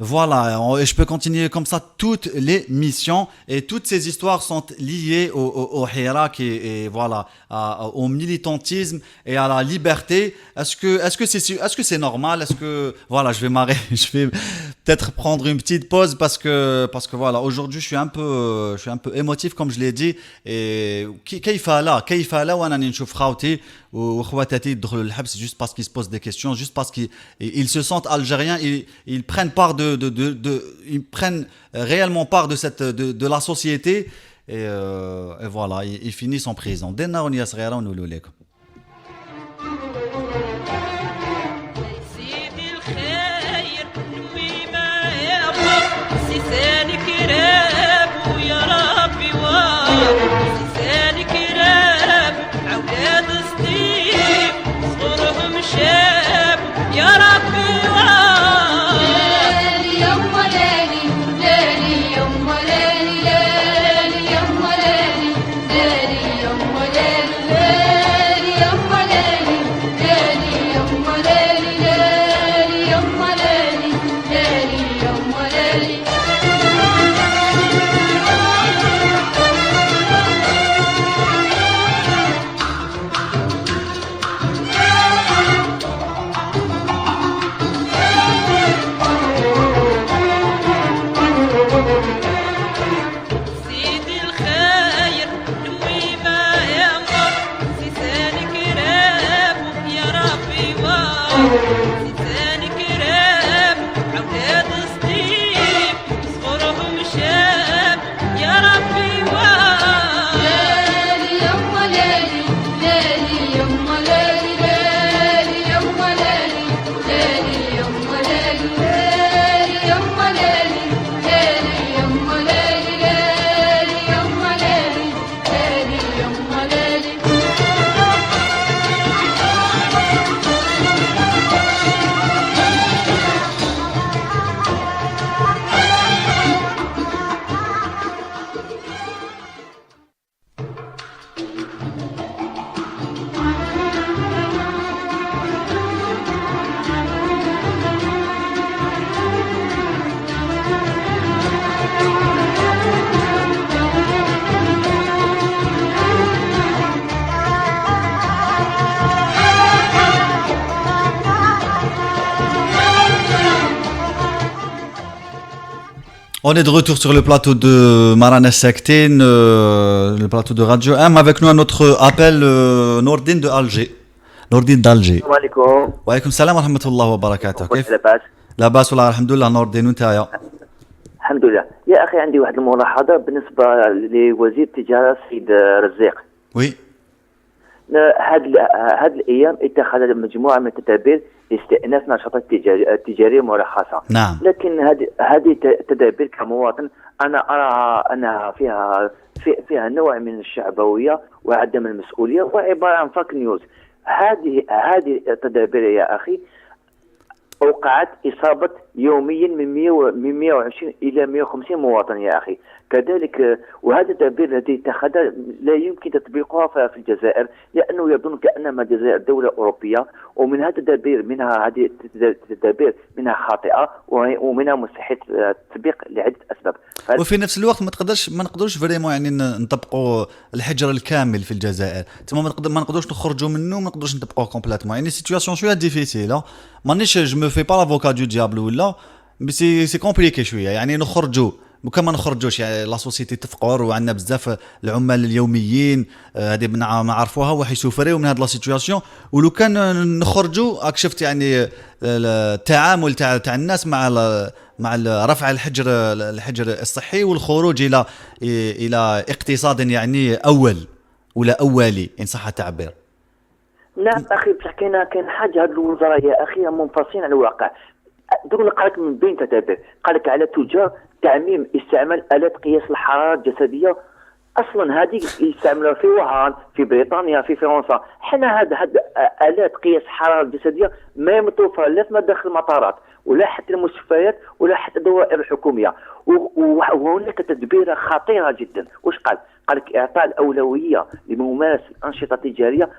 Voilà, et je peux continuer comme ça toutes les missions et toutes ces histoires sont liées au Hirak et voilà au militantisme et à la liberté. Est-ce que c'est normal? Est-ce que voilà, je vais m'arrêter, je vais peut-être prendre une petite pause parce que voilà, aujourd'hui je suis un peu émotif comme je l'ai dit et كيف لا وانا نشوف خاوتي وخواتاتي يدخلوا للحبس juste parce qu'ils se posent des questions, juste parce qu'ils se sentent algériens, ils prennent part ils prennent réellement part de la société et voilà, ils finissent en prison. دينا أغنية صغيرة ونقولوا لكم. سيدي الخير نوي ما يابا سيسانك راب ويا ربي واب سيسانك راب عولاد صديق صغرهم شاب يا ربي واب ليلي يما ليلي ليلي يما ليلي ليلي يما ليلي ليلي يما ليلي ليلي يما ليلي ليلي يما ليلي ليلي يما ليلي ليلي يما ليلي سيدي الخير نوي ما يمر سيسانك راب يا ربي واب سيسانك راب عوداد صديق صغرهم شاب يا ربي واب ليلي يما ليلي ليلي يما ليلي ليلي يما ليلي ليلي يما ليلي ليلي يما ليلي ليلي يما ليلي ليلي يما ليلي ليلي يما ليلي On est de retour sur le plateau de Marana Sektin, le plateau de Radio M. Avec nous à notre appel, Nordine de Alger. Nordine d'Alger. السلام عليكم. Wa alaykoum salam wa rahmatullah wa barakatuh. كيف لاباس؟ لاباس والله الحمد لله. Nordine وانتايا. الحمد لله. يا اخي عندي واحد الملاحظه بالنسبه لوزير التجاره السيد رزاق. Oui. هذه الايام اتخذ مجموعه من التدابير لاستئناف نشاطات التجاريه مرخصه. نعم. لكن هذه التدابير كمواطن انا ارى انها فيها نوع من الشعبويه وعدم المسؤوليه وعباره عن فاك نيوز. هذه التدابير يا اخي أوقعت إصابة يوميا من 120 إلى 150 مواطن يا أخي. كذلك وهذا التدابير التي اتخذها لا يمكن تطبيقها في الجزائر، لأنه يظن كأنما الجزائر دولة أوروبية، ومن هذه التدابير هذه التدابير منها خاطئة ومنها مستحيل التطبيق لعدة أسباب. وفي نفس الوقت ما نقدروش فريمون يعني نطبقوا الحجر الكامل في الجزائر، تما ما نقدروش نخرجوا منه، ما نقدروش نطبقوه كومبليتمون. يعني سيتوياسيون شويه ديفيسيل، مانيش جو مو في با لافوكا دو ديابل ولا بي سي كومبليكي شويه. يعني نخرجوا وكما ما نخرجوش، يعني لا سوسيتي تفقر وعندنا بزاف العمال اليوميين هذه ما عرفوها واحد يسوفريو من هذه لا سيتوياسيون. ولو كان نخرجوا راك شفت يعني التعامل تاع الناس مع رفع الحجر الصحي والخروج الى اقتصاد يعني اول ولا اولي ان صح التعبير. نعم اخي، بصح كاين حاجه، هاد الوزراء يا اخي منفصلين عن الواقع. دول قالك من بين تدابير، قالك على تجار تعميم استعمال آلات قياس الحرارة الجسدية. أصلا هذه يستعملوها في ووهان، في بريطانيا، في فرنسا. حنا هاد آلات قياس الحرارة الجسدية ما متوفرة لا في مداخل المطارات ولا حتى المستشفيات ولا حتى الدوائر الحكومية. وهناك تدبيرة خطيرة جدا. واش قالك إعطاء الأولوية لممارسة الأنشطة التجارية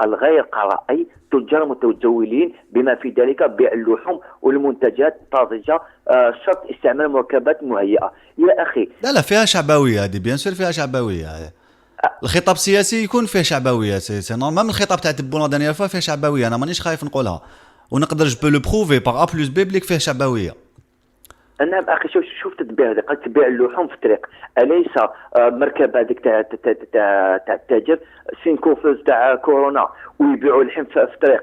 الغير قرائي، تجار متجولين، بما في ذلك بيع اللحوم والمنتجات الطازجة، شرط استعمال مركبات مهيئة. يا أخي لا فيها شعبوية، هذه بيان سور فيها شعبوية. الخطاب السياسي يكون فيه شعبوية، سي نورمال. من الخطاب تاع تبونا دانيال فوا فيه شعبوية، أنا مانيش خايف نقولها، ونقدر جو بو لو بروفي باغ A + B بليك فيه شعبوية. نعم اخي، شوف تدبير هذا، قد تبيع اللحوم في الطريق، اليس مركبه هذيك تاع التاجر سينكوفوز تاع كورونا ويبيعوا اللحم في الطريق.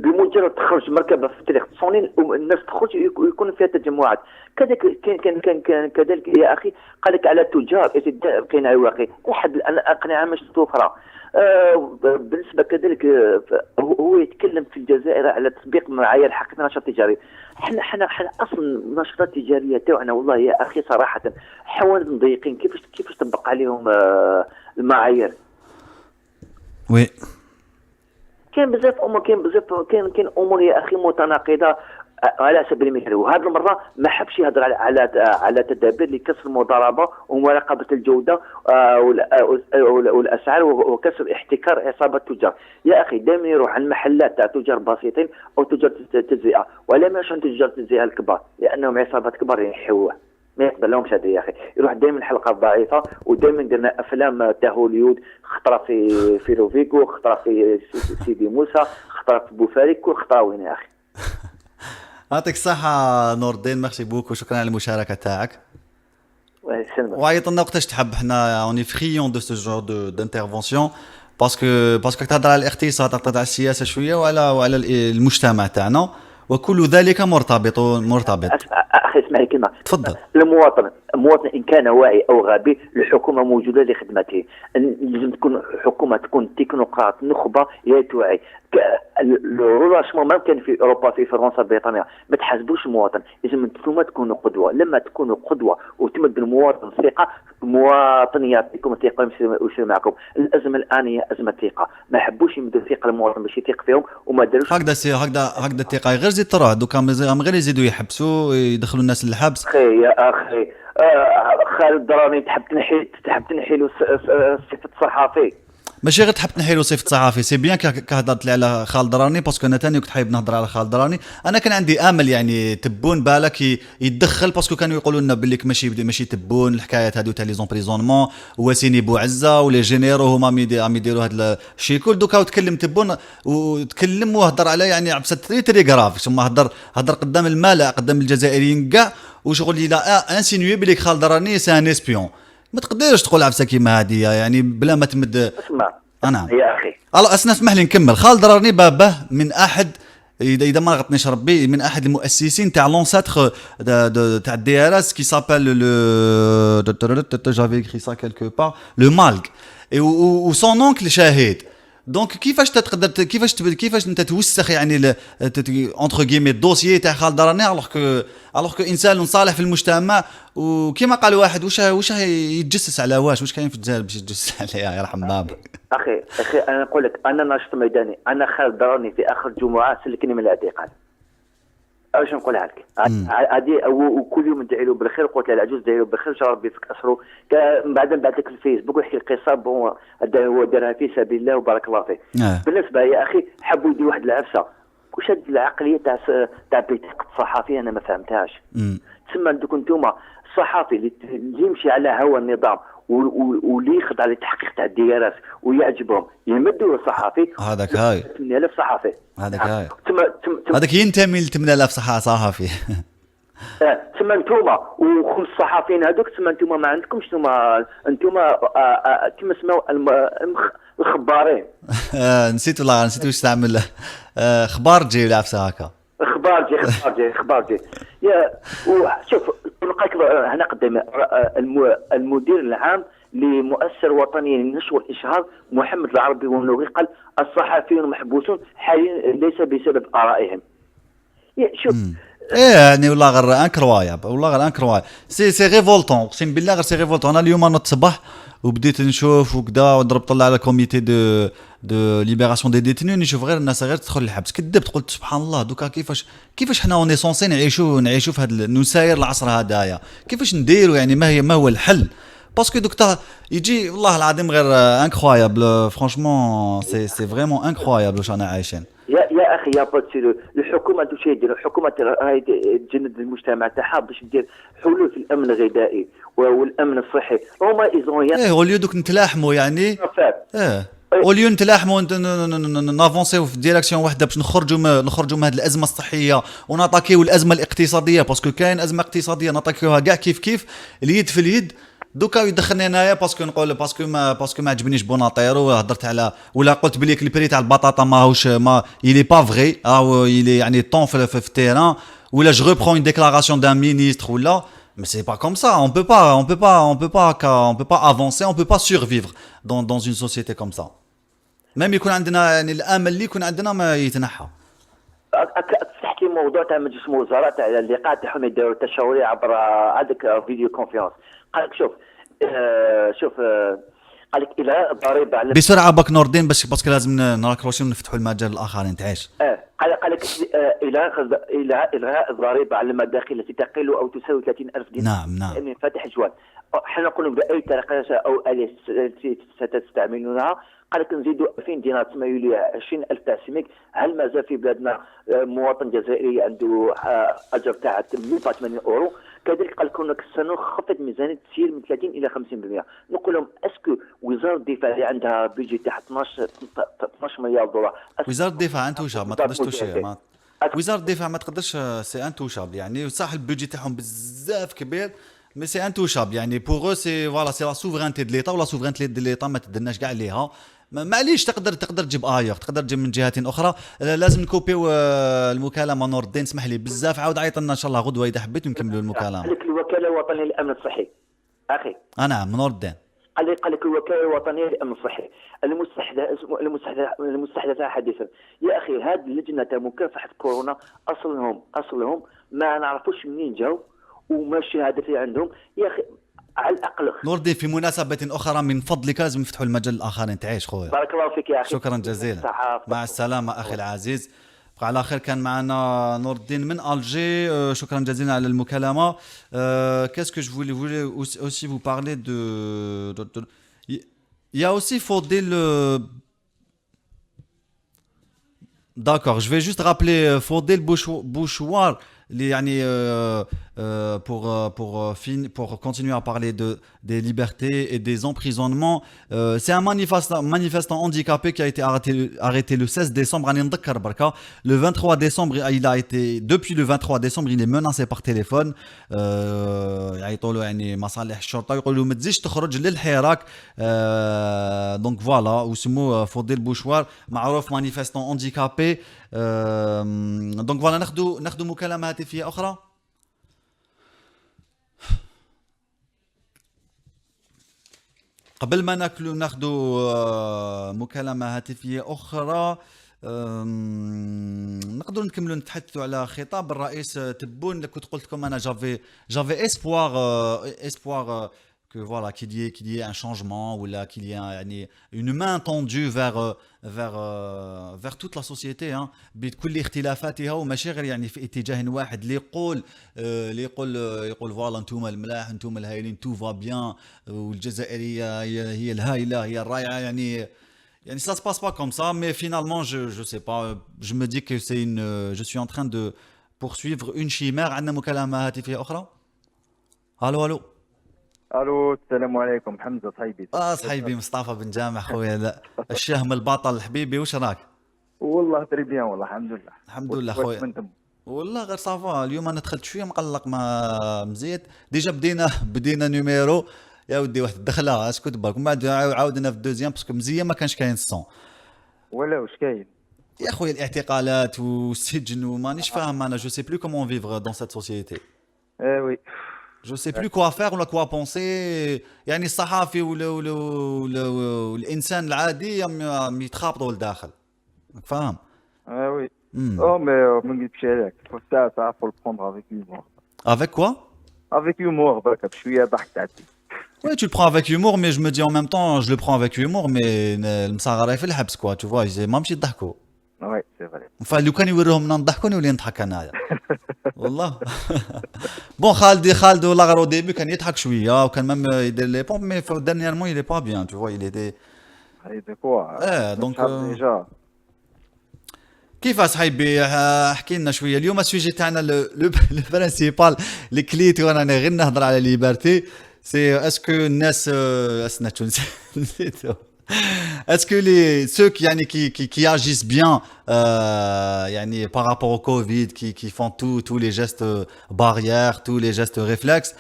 بمجرد تخرج مركبه في الطريق تصوني الناس تخرج يكون فيها تجمعات. كذلك كذلك يا اخي، قال لك على التجار كاين على الواقع لحد الان اقنعه مش توفره. بالنسبه كذلك هو يتكلم في الجزائر على تطبيق معايير حق النشاط التجاري. حنا اصلا النشاطات التجاريه تاعنا والله يا اخي صراحه حوالي مضيقين. كيفاش تطبق عليهم المعايير؟ وي كاين بزاف كاين امور يا اخي متناقضه على سبيل المثال. وهذه المره ما حبش يهضر على تدابير لكسر المضاربه ومراقبه الجوده والاسعار وكسر احتكار عصابه التجار. يا اخي دائما يروح عند محلات تاع تجار بسيطين او تجار تجزئه، ولا ما عند تجار تجزئه الكبار لانهم عصابات كبار يحوه. ما يقبل لهمش هذا يا اخي. يروح دائما حلقات ضعيفه، ودائما درنا افلام تاع هوليود، خطره في روفيكو، خطره في سيدي موسى، خطره في بوفاريك، خطره وين يا اخي. يعطيك الصحة نور الدين، ميرسي بوك وشكرا على المشاركة تاعك. وعيط لنا وقتاش تحب، حنا اوني فريون دو سو جور دانترفونسيون باسكو تهضر على الاقتصاد، تهضر على السياسة شوية وعلى المجتمع تاعنا، وكل ذلك مرتبط. اخي اسمعي كلمه، تفضل. المواطن ان كان واعي او غبي الحكومه موجوده لخدمته. لازم تكون حكومه تكون تكنوقراط نخبه هي توعي. الرولاشمون ما كان في اوروبا، في فرنسا، بريطانيا، ما تحاسبوش المواطن. لازم انتم تكونوا قدوه. لما تكونوا قدوه وتمد المواطن ثقه، المواطن يعطيكم ثقه ويصير معكم. الازمه الان هي ازمه ثقه، ما حبوش يمدوا ثقه المواطن باش يثق فيهم وما داروش. هكذا الثقه غير زيد تروح دوكا، غير يزيدوا يحبسوا يدخلوا الناس للحبس. اخي يا اخي خالد دراني تحب تنحي له صفه صحافي. ماشي غير تحب تنحيلو صفة صحافي، سي بيان كهضرت لي على خالد دراني، باسكو انا ثاني كنت حايب نهضر على خالد دراني. انا كان عندي امل يعني تبون بالك يتدخل، باسكو كانوا يقولوا لنا باللي ماشي تبون الحكايات هذو تاع لي زومبريزونمون وسيني بوعزه ولي جينيرو هما عم يديروا هذا الشيء كل. دوكا تكلم تبون وتكلم وهضر على يعني عبسه تريغراف، ثم هضر قدام الملأ، قدام الجزائريين كاع، وشغل لي لا انسينيو بلي خالد دراني سي ان اسبيون. ما تقدرش تقول عبسه كيما هذه يعني بلا ما تمد. اسمع انا يا اخي الله اسمح لي نكمل. خالد دراني باباه من احد، اذا ما غلطنيش ربي، من احد المؤسسين تاع لونساتر تاع الدي ار اس كي سابيل لو جافي écrit ça quelque part le malg. و سون اونكل شاهد، دونك كيفاش تقدر كيفاش انت توسخ يعني اونتر كيمي الدوسيي تاع خالد راني الوغ كو انسان صالح في المجتمع، وكما قال واحد واش يتجسس على واش كاين في الجزائر باش يتجسس عليها يرحم بابك. اخي انا نقول لك انا ناشط ميداني، انا خالد راني في اخر الجمعه سلكني من الاعتقال. اش نقولها لك هذه وكل يوم ندعي له بالخير، قلت له العجوز ندعي له بالخير ان شاء الله ربي يفك اسره. من بعد نبعث لك الفيسبوك ويحكي القصه بون هو دارها في سبيل الله وبارك الله فيه. بالنسبه يا اخي حبوا يديروا واحد العفسه، واش هذه العقليه تاع بطاقه الصحفي انا ما فهمتهاش. تسمى دوك انتوما الصحفي اللي يمشي على هوى النظام واللي يخضع للتحقيق تاع الديارات ويعجبهم يمدوا الصحفي هذاك هاي 8000 صحفي هذاك هاي هذاك ينتمي ل 8000 صحفي. تسمى انتوما وخمس صحفيين هذوك تسمى انتوما ما عندكمش انتوما كما سماو الخبارين. نسيت والله نسيت واش تعمل خبار جي ولا عفسه هكا خبار جي يا شوف نلقاك هنا قدامي المدير العام لمؤسسة وطنية للنشر والإشهار محمد العربي والنوغي قال الصحفيون محبوسون حاليا ليس بسبب آرائهم. شوف يعني والله غير انكروياب والله غير انكروياب سي ريفولتون اقسم بالله غير سي ريفولتون. انا اليوم نوض الصباح وبديت نشوف وكذا ونضرب طلع على كوميتي دو ليبراسيون دي ديتيني نشوف غير الناس غير تدخل الحبس. كذبت قلت سبحان الله دوكا كيفاش حنا اوني سونسي نعيشوا في هذا نساير العصر هذايا، كيفاش نديروا يعني ما هو الحل؟ باسكو دوكتا يجي والله العظيم غير انكرويابل فرانشمون سي فريمون انكرويابل واش انا عايشين. يا اخي يا بوتسيلو الحكومه واش يديروا؟ الحكومه راهي تجند المجتمع تاعها باش دير حلول في الامن الغذائي والامن الصحي. هما ايزون اوليو دوك نتلاحموا يعني اوليو نتلاحموا نافونسيو في ديريكسيون واحده باش نخرجوا من هذه الازمه الصحيه ونطاكيو الازمه الاقتصاديه، باسكو كاين ازمه اقتصاديه نطاكيوها كاع كيف اليد في اليد. دوكا يدخلني هنايا باسكو نقول باسكو ما عجبنيش بوناطيرو هضرت على ولا قلت بلي البري تاع البطاطا ماهوش يلي با فغي او يلي يعني طون في التيران ولا جو ريبرون اون ديكلاراسيون دان مينيستر ولا mais c'est pas comme ça. On peut pas avancer, on peut pas survivre dans une société comme ça. même يكون عندنا يعني الامل اللي يكون عندنا ما يتنحى. تحكي موضوع تاع مجلس الوزراء تاع اللقاء تاعهم يديروا التشاوري عبر هذاك فيديو كونفرنس. قال لك شوف قال لك الى ضريبه على بسرعه باك نوردين باسكو لازم نراكروشي ونفتحوا المجال الاخرين تعيش. قال لك الغاء الضريبه على المداخل التي تقل او تساوي 30,000 دينار. نعم يعني فاتح جوال حنا نقولوا باي طريقه او اليه ستستعملونها. قال لك نزيدوا 2000 دينار تسمى يولي 20,000 تاع سميك. هل مازال في بلادنا مواطن جزائري عنده اجر تاع 180 اورو؟ كذلك قال لك هناك سنخفض ميزانيه تسير من 30 الى 50%. نقول لهم اسكو وزاره الدفاع اللي عندها بيجي تاع 12 مليار دولار وزاره الدفاع انتوشاب ما تقدرش وزاره الدفاع ما تقدرش سي انتوشاب يعني صح البيجي تاعهم بزاف كبير مي سي انتوشاب يعني بوغ سي فوالا سي لا سوفرانتي دو ليطا ولا سوفرانتي دو ليطا ما تدناش كاع ليها. معليش تقدر تجيب اير تقدر تجيب من جهات اخرى. لازم نكوبيو المكالمه نور الدين اسمح لي بزاف عاود عيط لنا ان شاء الله غدوه اذا حبيت نكملوا المكالمه. قال لك الوكاله الوطنيه للامن الصحي اخي نعم نور الدين قال لك الوكاله الوطنيه للامن الصحي المستحدثه حديثا. يا اخي هذه اللجنه تاع مكافحه كورونا اصلهم ما نعرفوش منين جاو وما الشهاده اللي عندهم. يا اخي على الاقل نور الدين في مناسبه اخرى من فضلك لازم نفتحوا المجال الاخرين تعيش خويا. بارك الله فيك يا اخي شكرا جزيلا مع السلامه اخي العزيز. بقى على خير. كان معنا نور الدين من الجي. شكرا جزيلا على المكالمه. qu'est-ce que je voulais aussi vous parler de il y a aussi Faudel d'accord je vais juste rappeler Faudel Bouchouar يعني pour continuer à parler des libertés et des emprisonnements. C'est un manifestant handicapé qui a été arrêté le 16 décembre. Le 23 décembre, depuis le 23 décembre, il est menacé par téléphone. يعني مصالح الشرطة يقولوا ما تزيدش تخرج للحراك. Donc voilà, وسموه فضيل بوشوار معروف manifestant handicapé. Donc voilà, ناخذ مكالمة هاتفية أخرى. قبل ما ناخذوا مكالمة هاتفية أخرى، نقدروا نكملوا نتحدثوا على خطاب الرئيس تبون اللي كنت قلت لكم. أنا j'avais espoir que voilà qu'il y ait un changement ou là qu'il y ait يعني une main tendue vers toute la société hein بكل اختلافاتها وماشي غير يعني في اتجاه واحد اللي يقول فوالا انتم الملاح انتم الهايلين تو فا بيان والجزائريه هي الهايله هي الرائعه يعني ça se passe pas comme ça mais finalement je sais pas je me dis que c'est une je suis en train de poursuivre une chimère. عندنا مكالمة هاتفية أخرى. الو الو السلام عليكم حمزه صاحبي. صاحبي مصطفى بن جامع خويا. لا الشهم البطل حبيبي واش راك؟ والله تري بيان والله الحمد لله خويا. والله غير صافا. اليوم انا دخلت شويه مقلق ما مزيت ديجا بدينا نيميرو يا ودي واحد الدخله اسكت بالك ومن بعد عاودنا في الدوزيام باسكو مزيان ما كانش كاين الصون. ولا واش كاين يا خويا الاعتقالات والسجن ومانيش فاهم انا جو سي بلو كومون فيفغ دون سيت سوسيتي. وي جو سي بلو كوا فير ولا كوا بونسي. يعني الصحافي ولا الانسان العادي يتخابطوا لداخل فاهم. وي او مي ما نكذبش عليك ساعه فو البروندر افيك هيومور. افيك كوا افيك هيومور برك بشويه ضحك تعطي. Oui, tu le prends avec humour, mais je me dis en même temps, je le prends avec humour, mais المصغر في الحبس quoi, tu vois, ما مشي يضحكوا. وي سي فري. فلو كان يوريهم لنا نضحكوا نولي نضحك انايا. والله. بون خالد والله غير au début كان يضحك شويه وكان ميم يدير لي بومب مي dernièrement il est pas bien, tu vois, il était. هايدا كوا. دونك ديجا. كيف صاحبي احكي لنا شويه اليوم السوجي تاعنا لو برينسيبال اللي كليت وانا غير نهضر على ليبرتي سي اسكو الناس اسناتو نسيتو اسكو لي ceux qui agissent bien يعني par rapport au Covid qui font tous les gestes barrières tous les gestes réflexes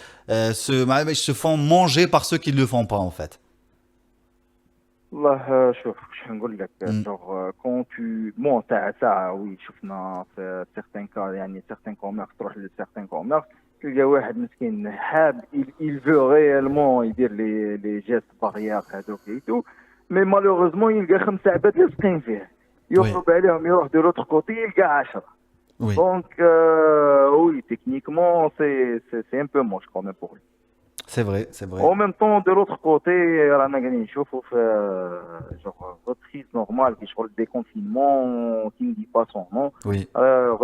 se font manger par ceux qui ne le font pas en fait. والله شوف واش نقول لك جوغ كون تو بون ساعه وي شفنا في سيغتان كا يعني سيغتان كوميرس تروح لسيغتان كوميرس تلقى واحد مسكين حاب il veut réellement يدير لي جيست باريير هذوك ايتو مي مالوغوزمون يلقى 5 عباد لاصقين فيه يخرج عليهم يروح دو لوتر كوتي يلقى 10 دونك وي تكنيكمون سي ان بو موش كوم ميم بور. C'est vrai, c'est vrai. En même temps, de l'autre côté, رانا قاعدين نشوفوا في genre reprise normale qui شغل déconfinement qui ne dit pas son nom. Oui.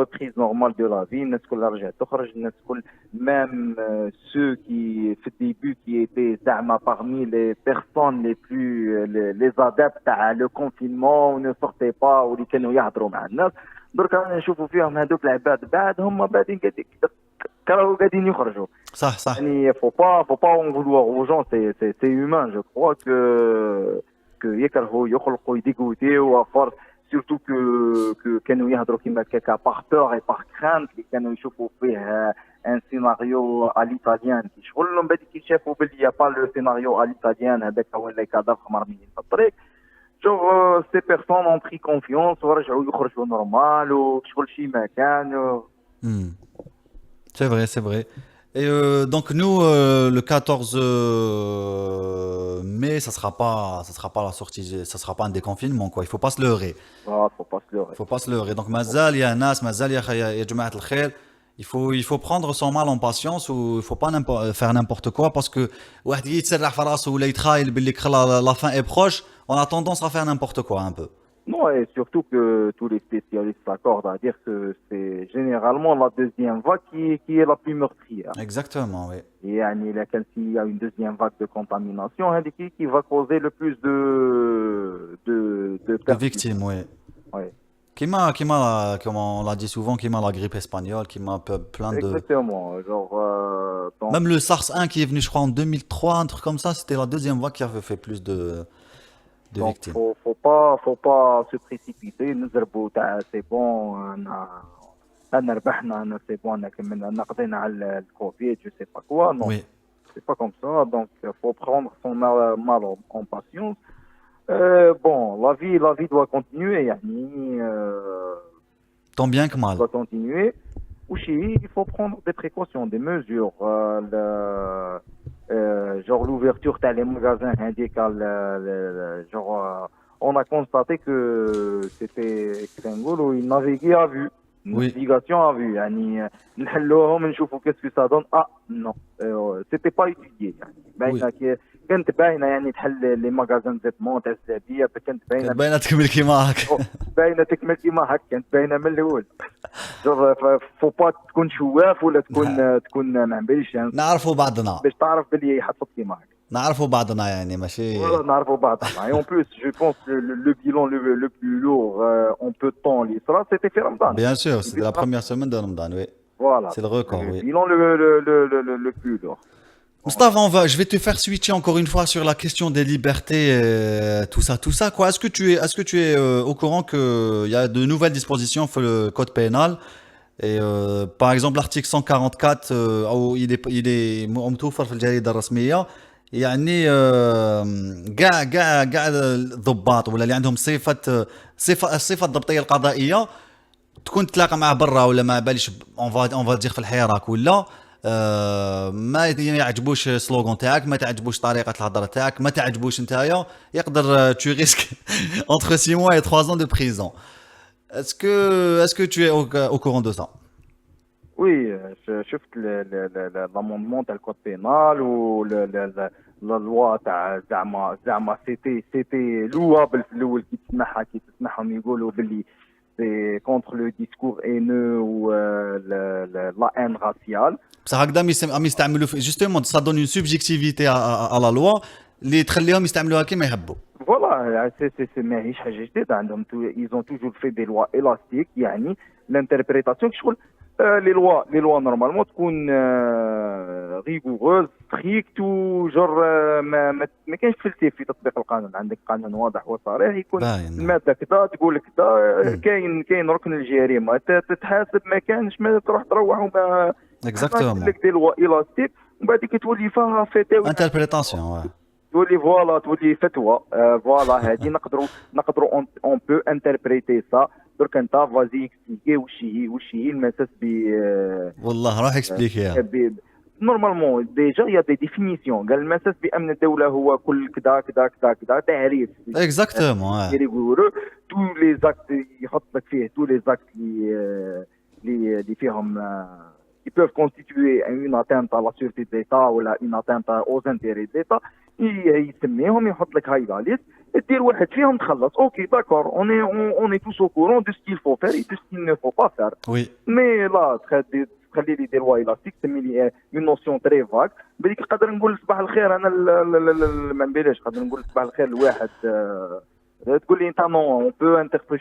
Reprise normale de la vie, الناس كلها رجعت تخرج الناس كل même ceux qui في الديبut qui étaient زعما parmi les personnes les plus les adeptes تاع le confinement ne sortaient pas واللي كانوا يهضروا مع الناس درك رانا نشوفوا فيهم هذوك العباد بعد هم بعدين كانوا قاعدين يخرجوا. صح. Il faut pas en vouloir aux gens, c'est humain. Je crois que يكرهوا يخلقوا يديغوتيو وفرص surtout que كانوا يهضروا كيما هكاك par peur et par crainte اللي كانوا يشوفوا فيه un scénario à l'italienne كي شغلهم بعد كي شافوا بلي يا با لو سيناريو à l'italienne هذاك هو اللي كذا مرميين في الطريق. genre ces personnes ont pris confiance ورجعوا يخرجوا نورمال وشغل شي ما كان. C'est vrai, c'est vrai. Et donc nous, le 14 mai, ça sera pas la sortie, ça sera pas un déconfinement quoi. Il faut pas se leurrer. Faut pas se leurrer. Donc mazal ya nas, mazal ya jamaat al-khair. Il faut prendre son mal en patience ou il faut pas faire n'importe quoi parce que واحد يتسرح في راسه ولا يتخايل باللي la fin est proche, on a tendance à faire n'importe quoi un peu. Non, et surtout que tous les spécialistes s'accordent à dire que c'est généralement la deuxième vague qui est la plus meurtrière. Exactement, oui. Et s'il y a une deuxième vague de contamination, qui va causer le plus de victimes, oui. Oui. Comme on l'a dit souvent, qui m'a la grippe espagnole, qui m'a plein de... Exactement, genre... donc... Même le SARS-1 qui est venu, je crois, en 2003, un truc comme ça, c'était la deuxième vague qui avait fait plus de donc, victimes. Faut pas se précipiter, c'est bon, أنا ربحنا أنا c'est bon أنا قضينا على الكوفيد je sais pas quoi. Non, oui. C'est pas comme ça, donc faut prendre son mal en patience. Bon, la vie doit continuer, يعني tant bien que mal. Doit continuer. Il faut prendre des précautions, des mesures. genre l'ouverture تاع les magasins هذيك genre on a constaté que c'était كنقولوا il naviguait à vue. Oui. Navigation à vue يعني نحلوهم نشوفوا qu'est-ce que ça donne non c'était pas étudié يعني باينه كانت باينه يعني تحل لي ماغازان زيتمون تاع الزبيه كانت باينه باينه تكمل كيما هكا باينه تكمل كيما هكا كانت باينه من الاول جور فو با تكون شواف ولا تكون ما باليش نعرفوا بعضنا باش تعرف بلي حتفوت كيما هكا نعرفوا بعضنا يعني ماشي نعرفوا بعضنا. Et en plus je pense le bilan le plus lourd en peu de temps اللي صرا c'était في رمضان. Bien sûr, c'est la première semaine de Ramadan, oui. Voilà. C'est le record, oui. Bilan le plus lourd. Mustafa, je vais te faire switcher encore une fois sur la question des libertés, tout ça, quoi. Est-ce que tu es au courant qu'il y a de nouvelles dispositions pour le code pénal et par exemple l'article 144 il est متوفر في الجريدة الرسمية يعني كاع الضباط ولا اللي عندهم الصفة الضبطية القضائية تكون تلاقى مع برا ولا ما باليش اون فا دير في الحراك ولا ما يعجبوش سلوغون تاعك ما تعجبوش طريقه الهضره تاعك ما تعجبوش نتايا يقدر tu risques entre 6 mois et 3 ans de prison. Est-ce que tu es au courant de ça? Oui, شفت l'amendement تاع الكود بينال و لا لوا تاع زعما سيتي لوابل في الاول كي تسمعهم يقولوا باللي c'est contre le discours haineux ou la haine raciale. بصح هكذا يستعملوا justement ça donne une subjectivité à la loi اللي تخليهم يستعملوها كيما يحبوا. Voilà, c'est ماهيش حاجه جديده عندهم ils ont toujours fait des lois élastiques يعني l'interprétation شغل les lois normalement تكون rigoureuses strictes و جور ما كاينش فلسفه في تطبيق القانون. عندك قانون واضح وصريح يكون الماده كذا تقول كذا كاين ركن الجريمه تتحاسب ما كانش ما تروح وما اكزاكتومون لك دي لوا الاستيك ومن بعد كي تولي فيها فتاوى انتربريتاسيون تولي فتوى فوالا هذه نقدروا اون بو انتربريتي سا درك انت فازي اكسبليكي واش هي المساس ب والله روح اكسبليكيها نورمالمون ديجا يا دي ديفينيسيون قال المساس بامن الدوله هو كل كذا كذا كذا كذا تعريف اكزاكتومون يقولوا تو لي زاكت يحط لك فيه تو لي زاكت اللي فيهم qui peuvent constituer une atteinte à la sûreté de l'État ou une atteinte aux intérêts de l'État يسميهم يحط لك هاي لا ليست دير واحد فيهم تخلص اوكي داكور on est tous au courant de ce qu'il faut faire et de ce qu'il ne faut pas faire. Oui. Mais là تخلي لي دي لوا الاستيك تسمي لي اون نوسيون تري فاك بالك نقدر نقول صباح الخير انا ما نبيلش نقدر نقول صباح الخير لواحد تقول لي انت نو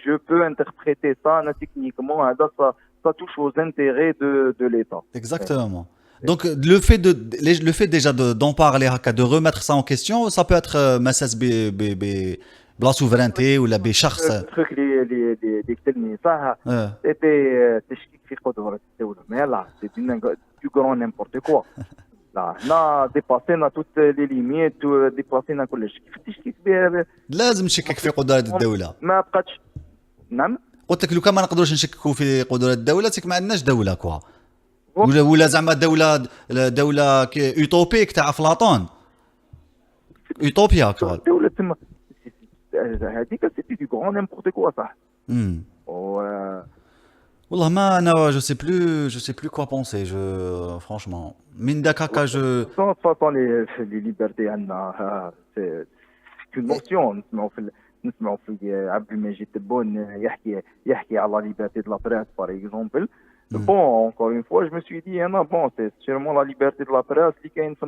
جو بو انتربريتي سا انا تكنيكمون هذا ça touche aux intérêts de l'État. Exactement. Donc le fait déjà d'en parler, de remettre ça en question, ça peut être la souveraineté ou la بشخص. الترك اللي قتلني صح c'était تشكيك في قدرة الدولة ما لا c'est du grand n'importe quoi. لا حنا ديباسينا توت لي ليميت ديباسينا كلشي كيف تشكيك بها لازم نشكك في قدرة الدولة. ما بقاتش نعم قلت لك لو كان ما نقدروش نشككوا في قدرة الدولة تك ما عندناش دولة كوا ولا زعما دولة اوتوبيك تاع افلاطون اوتوبيا كوا دولة تما هذيك سيتي دو غران نيمبورت كوا صح. والله ما انا جو سي بلو كوا بونسي فرانشمون من داك هكا جو فاصون لي ليبرتي عندنا سي كون نوسيون نسمعوا في عبد المجيد تبون يحكي على ليبرتي دو لا بريس باغ اكزومبل. بون encore une fois je me suis dit انا بون سي سيرمون لا ليبرتي دو لا بريس اللي كاين في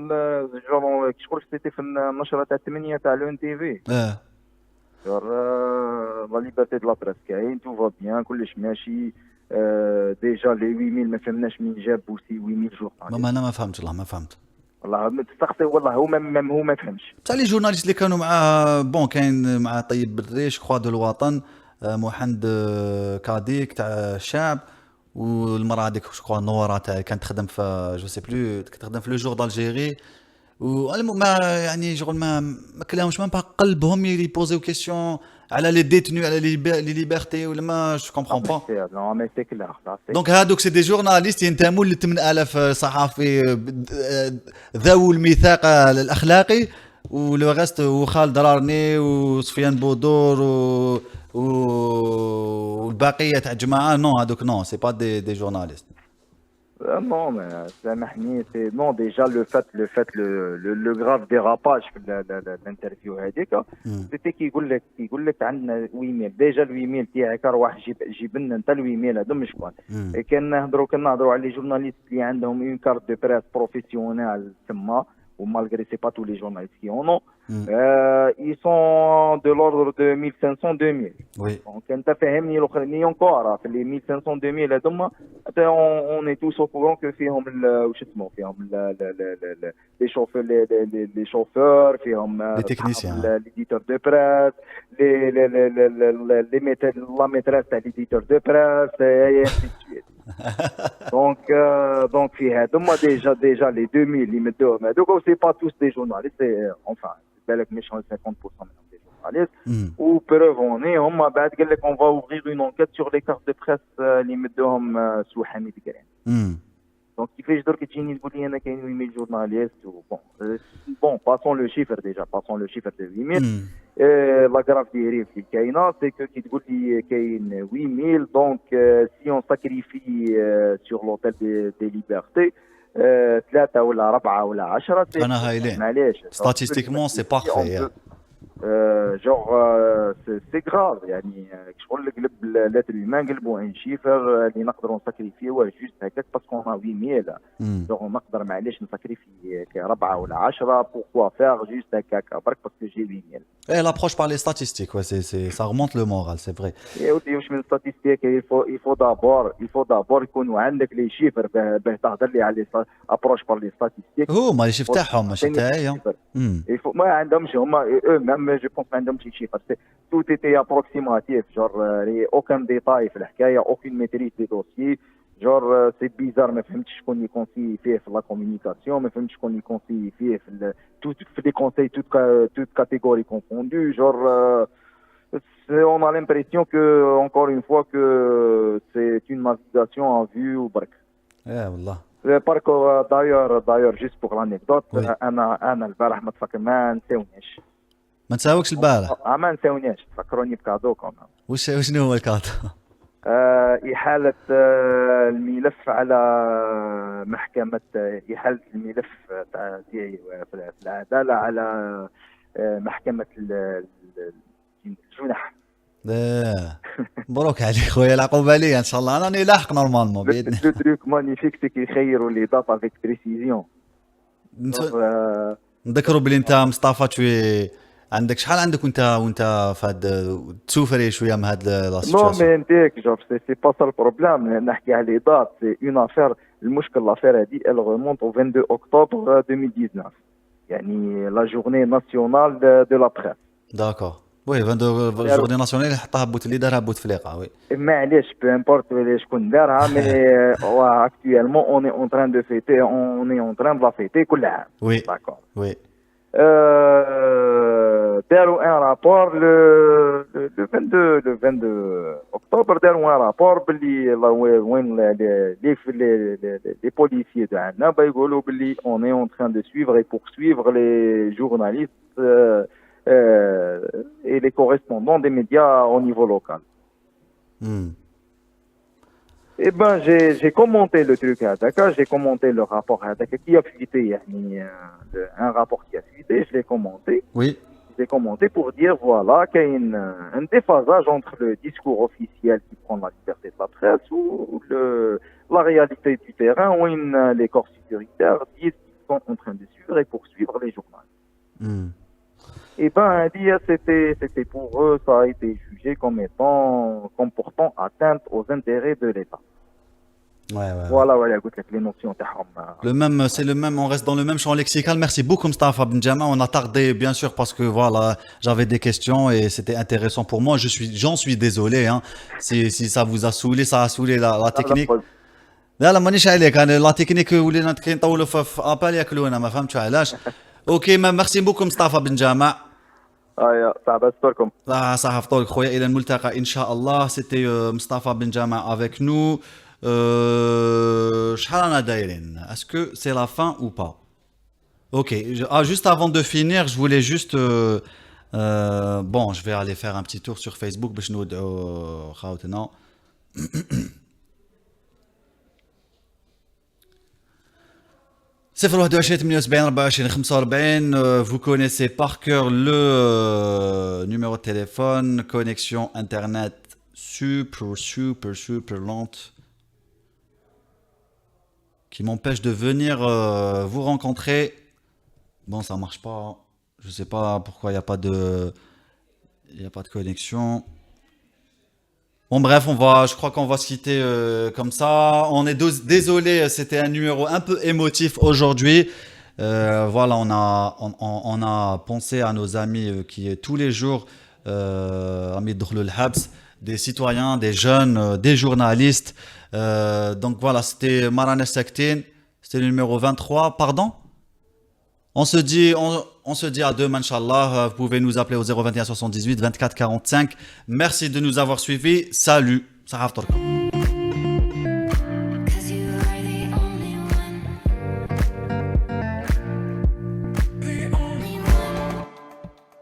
جون كيشكون سيتي في النشره تاع 8 تاع لون تي في لا ليبرتي دو لا بريس كاين تو فا بيان كلش ماشي ديجا لي 8000 ما فهمناش من جاب بوسي 8000 جور. ما انا ما فهمت والله ما فهمت والله تستخسر والله هو ما فهمش بصح لي جورناليست اللي كانوا مع بون كاين مع طيب بالريش كخوا دو الوطن محمد كاديك تاع الشعب والمراه هذيك كخوا نورا تاع كانت تخدم في جو سي بلو تخدم في لو جور دالجيري ما يعني شغل ما كلاهمش ما قلبهم يبوزيو كيسيون على لي ديتنو على لي ليبرتي ولا ما جو كومبرون با. Non, mais c'est clair. Ça, c'est دونك هادوك سي دي جورناليست ينتموا ل 8000 صحفي ذوو الميثاق الاخلاقي ولو غاست وخالد رارني وسفيان بودور والبقيه تاع الجماعه نو هادوك نو سي با دي جورناليست. Non, mais سامحني, c'est non déjà le grave dérapage في l'interview هذيك c'était كيقول لك عندنا ويميل ديجا الويميل تاعك روح جيب لنا انت الويميل هذا مش شكون كنهضروا على لي جورناليست اللي عندهم اون كارت دو بريس بروفيسيونيل تما ومالغري سي با تو لي جورناليست كي اون نو ils sont de l'ordre de 1500 2000. Oui. Donc انت فاهمني الاخرين encore في لي 1500 2000 هذوما on est tous au courant que فيهم واش اسمه فيهم les chauffeurs les chauffeurs فيهم les techniciens l'éditeur de presse les la maîtresse تاع l'éditeur de presse et ainsi de suite. donc في هذوما déjà les 2000 اللي مدوهم هذوك c'est pas tous des journalistes enfin بالك مش 50% منهم des journalistes ou preuve on est هما بعد قال لك on va ouvrir une enquête sur les cartes de presse اللي مدوهم سو حميد كريم. دونك كيفاش درك تجيني تقول لي انا كاين 8000 جورناليست بون باسون لو شيفر ديجا باسون لو شيفر دو 8000 لا غراف ديالي في كاينه سي كو كي تقول لي كاين 8000 دونك سي اون ساكريفي سور لوتيل دي ليبرتي 3 ولا 4 ولا 10 انا هايلين معليش ستاتيستيكمون سي بارفي جوغ سي غراف يعني شغل لك قلب لاتر هيومان قلبوا ان شيفر اللي نقدروا نساكريفيوه جوست هكاك باسكو 8000 دونك نقدر معليش نساكريفي 4 ولا 10 بوركوا فيغ جوست هكاك برك باسكو جي 8000. اي لابروش بار لي ستاتيستيك سي سا ريمونت لو مورال سي فري. يا ودي واش من ستاتيستيك يفو دابور يكونوا عندك لي شيفر باه تهضر لي على ابروش بار لي ستاتيستيك هما اللي شفتهم ماشي تاعي يفو ما عندهمش هما ميم جو بونس ما عندهمش شي شيفر تو تي ابروكسيماتيف جور اوكان ديتاي في الحكايه اوكين ميتريز دي دوسيي جور سي بيزار ما فهمتش شكون يكونسي فيه في لا كومونيكاسيون ما فهمتش شكون يكونسي فيه في لي كونساي توت كاتيجوري كونفوندو جور on a l'impression que encore une fois que c'est une navigation en vue ou برك. والله باركو دايور جيست بوغ لانيكدوت انا البارح ما تفكر ما نساونيش ما نساوكش البارح ما نساونيش تفكروني بكادو كمان. وشنو هو الكادو؟ إحالة الملف على محكمة إحالة الملف تاعي في العدالة على محكمة الجنح. مبروك عليك خويا العقوبة لي ان شاء الله انا راني لاحق نورمالمون باذن الله. لو تروك مانيفيك سي كيخيروا لي دات افيك بريسيزيون. نذكروا بلي انت مصطفى شوي عندك شحال عندك وانت فهاد تسوفري شويه من هاد لا سيتواسيون. نو مي انتيك جوب سي با سا البروبليم نحكي على دات سي اون افير المشكل لافير هادي ال ريمونت او 22 اكتوبر 2019 يعني لا جورني ناسيونال دو لا بريس. داكور وي 22 جورني ناسيونال حطها بوتلي دارها بوتفليقه وي معليش بو امبورت شكون دارها مي اكطويلمون اون اون تران دو فيتي اون اون تران لا فيتي كل عام. وي داكور وي داروا ان رابور لو 22 اكتوبر داروا ان رابور باللي وين لي بوليسيي تاعنا يقولوا باللي اون اي اون تران دو سويفر اي poursuivre لي جورناليست et les correspondants des médias au niveau local. Eh ben, j'ai commenté le truc à Dakar, j'ai commenté le rapport à Dakar qui a fuité, un rapport qui a fuité, je l'ai commenté. Oui. Je l'ai commenté pour dire, voilà, qu'il y a un déphasage entre le discours officiel qui prend la liberté de la presse ou la réalité du terrain où les corps sécuritaires disent qu'ils sont en train de suivre et poursuivre les journalistes. Et ben, c'était pour eux, ça a été jugé comme étant comportant atteinte aux intérêts de l'État. Ouais. Voilà, écoute, les notions. C'est le même, on reste dans le même champ lexical. Merci beaucoup, Mustafa Benjama. On a tardé, bien sûr, parce que voilà, j'avais des questions et c'était intéressant pour moi. J'en suis désolé, hein. Si ça vous a saoulé, ça a saoulé la technique. لا مانيش عليك انا لا تكنيك ولينا نطولوا في ابل ياكلونا ما فهمتش علاش Ok, merci beaucoup Mustafa Benjama. صعب استركم. صحة فطورك خويا إلى الملتقى إن شاء الله. C'était Mustafa Benjama avec nous. شحال رانا دايرين؟ Est-ce que c'est la fin ou pas? Ok, juste avant de finir, je voulais juste... bon, je vais aller faire un petit tour sur Facebook باش نودعو خاوتنا. صفر 21 78 24 45. Vous connaissez par cœur le numéro de téléphone. Connexion internet super lente qui m'empêche de venir vous rencontrer. Bon, ça marche pas. Je sais pas pourquoi il n'y a pas de connexion. Bon bref, je crois qu'on va se quitter comme ça. On est désolé, c'était un numéro un peu émotif aujourd'hui. Voilà, on a pensé à nos amis qui tous les jours, amis d'Dkhloul Habs, des citoyens, des jeunes, des journalistes. Donc voilà, c'était Marana Saktin, c'était le numéro 23. Pardon? On se dit à demain, Inch'Allah. Vous pouvez nous appeler au 021 78 24 45. Merci de nous avoir suivis. Salut. Sarah Torka.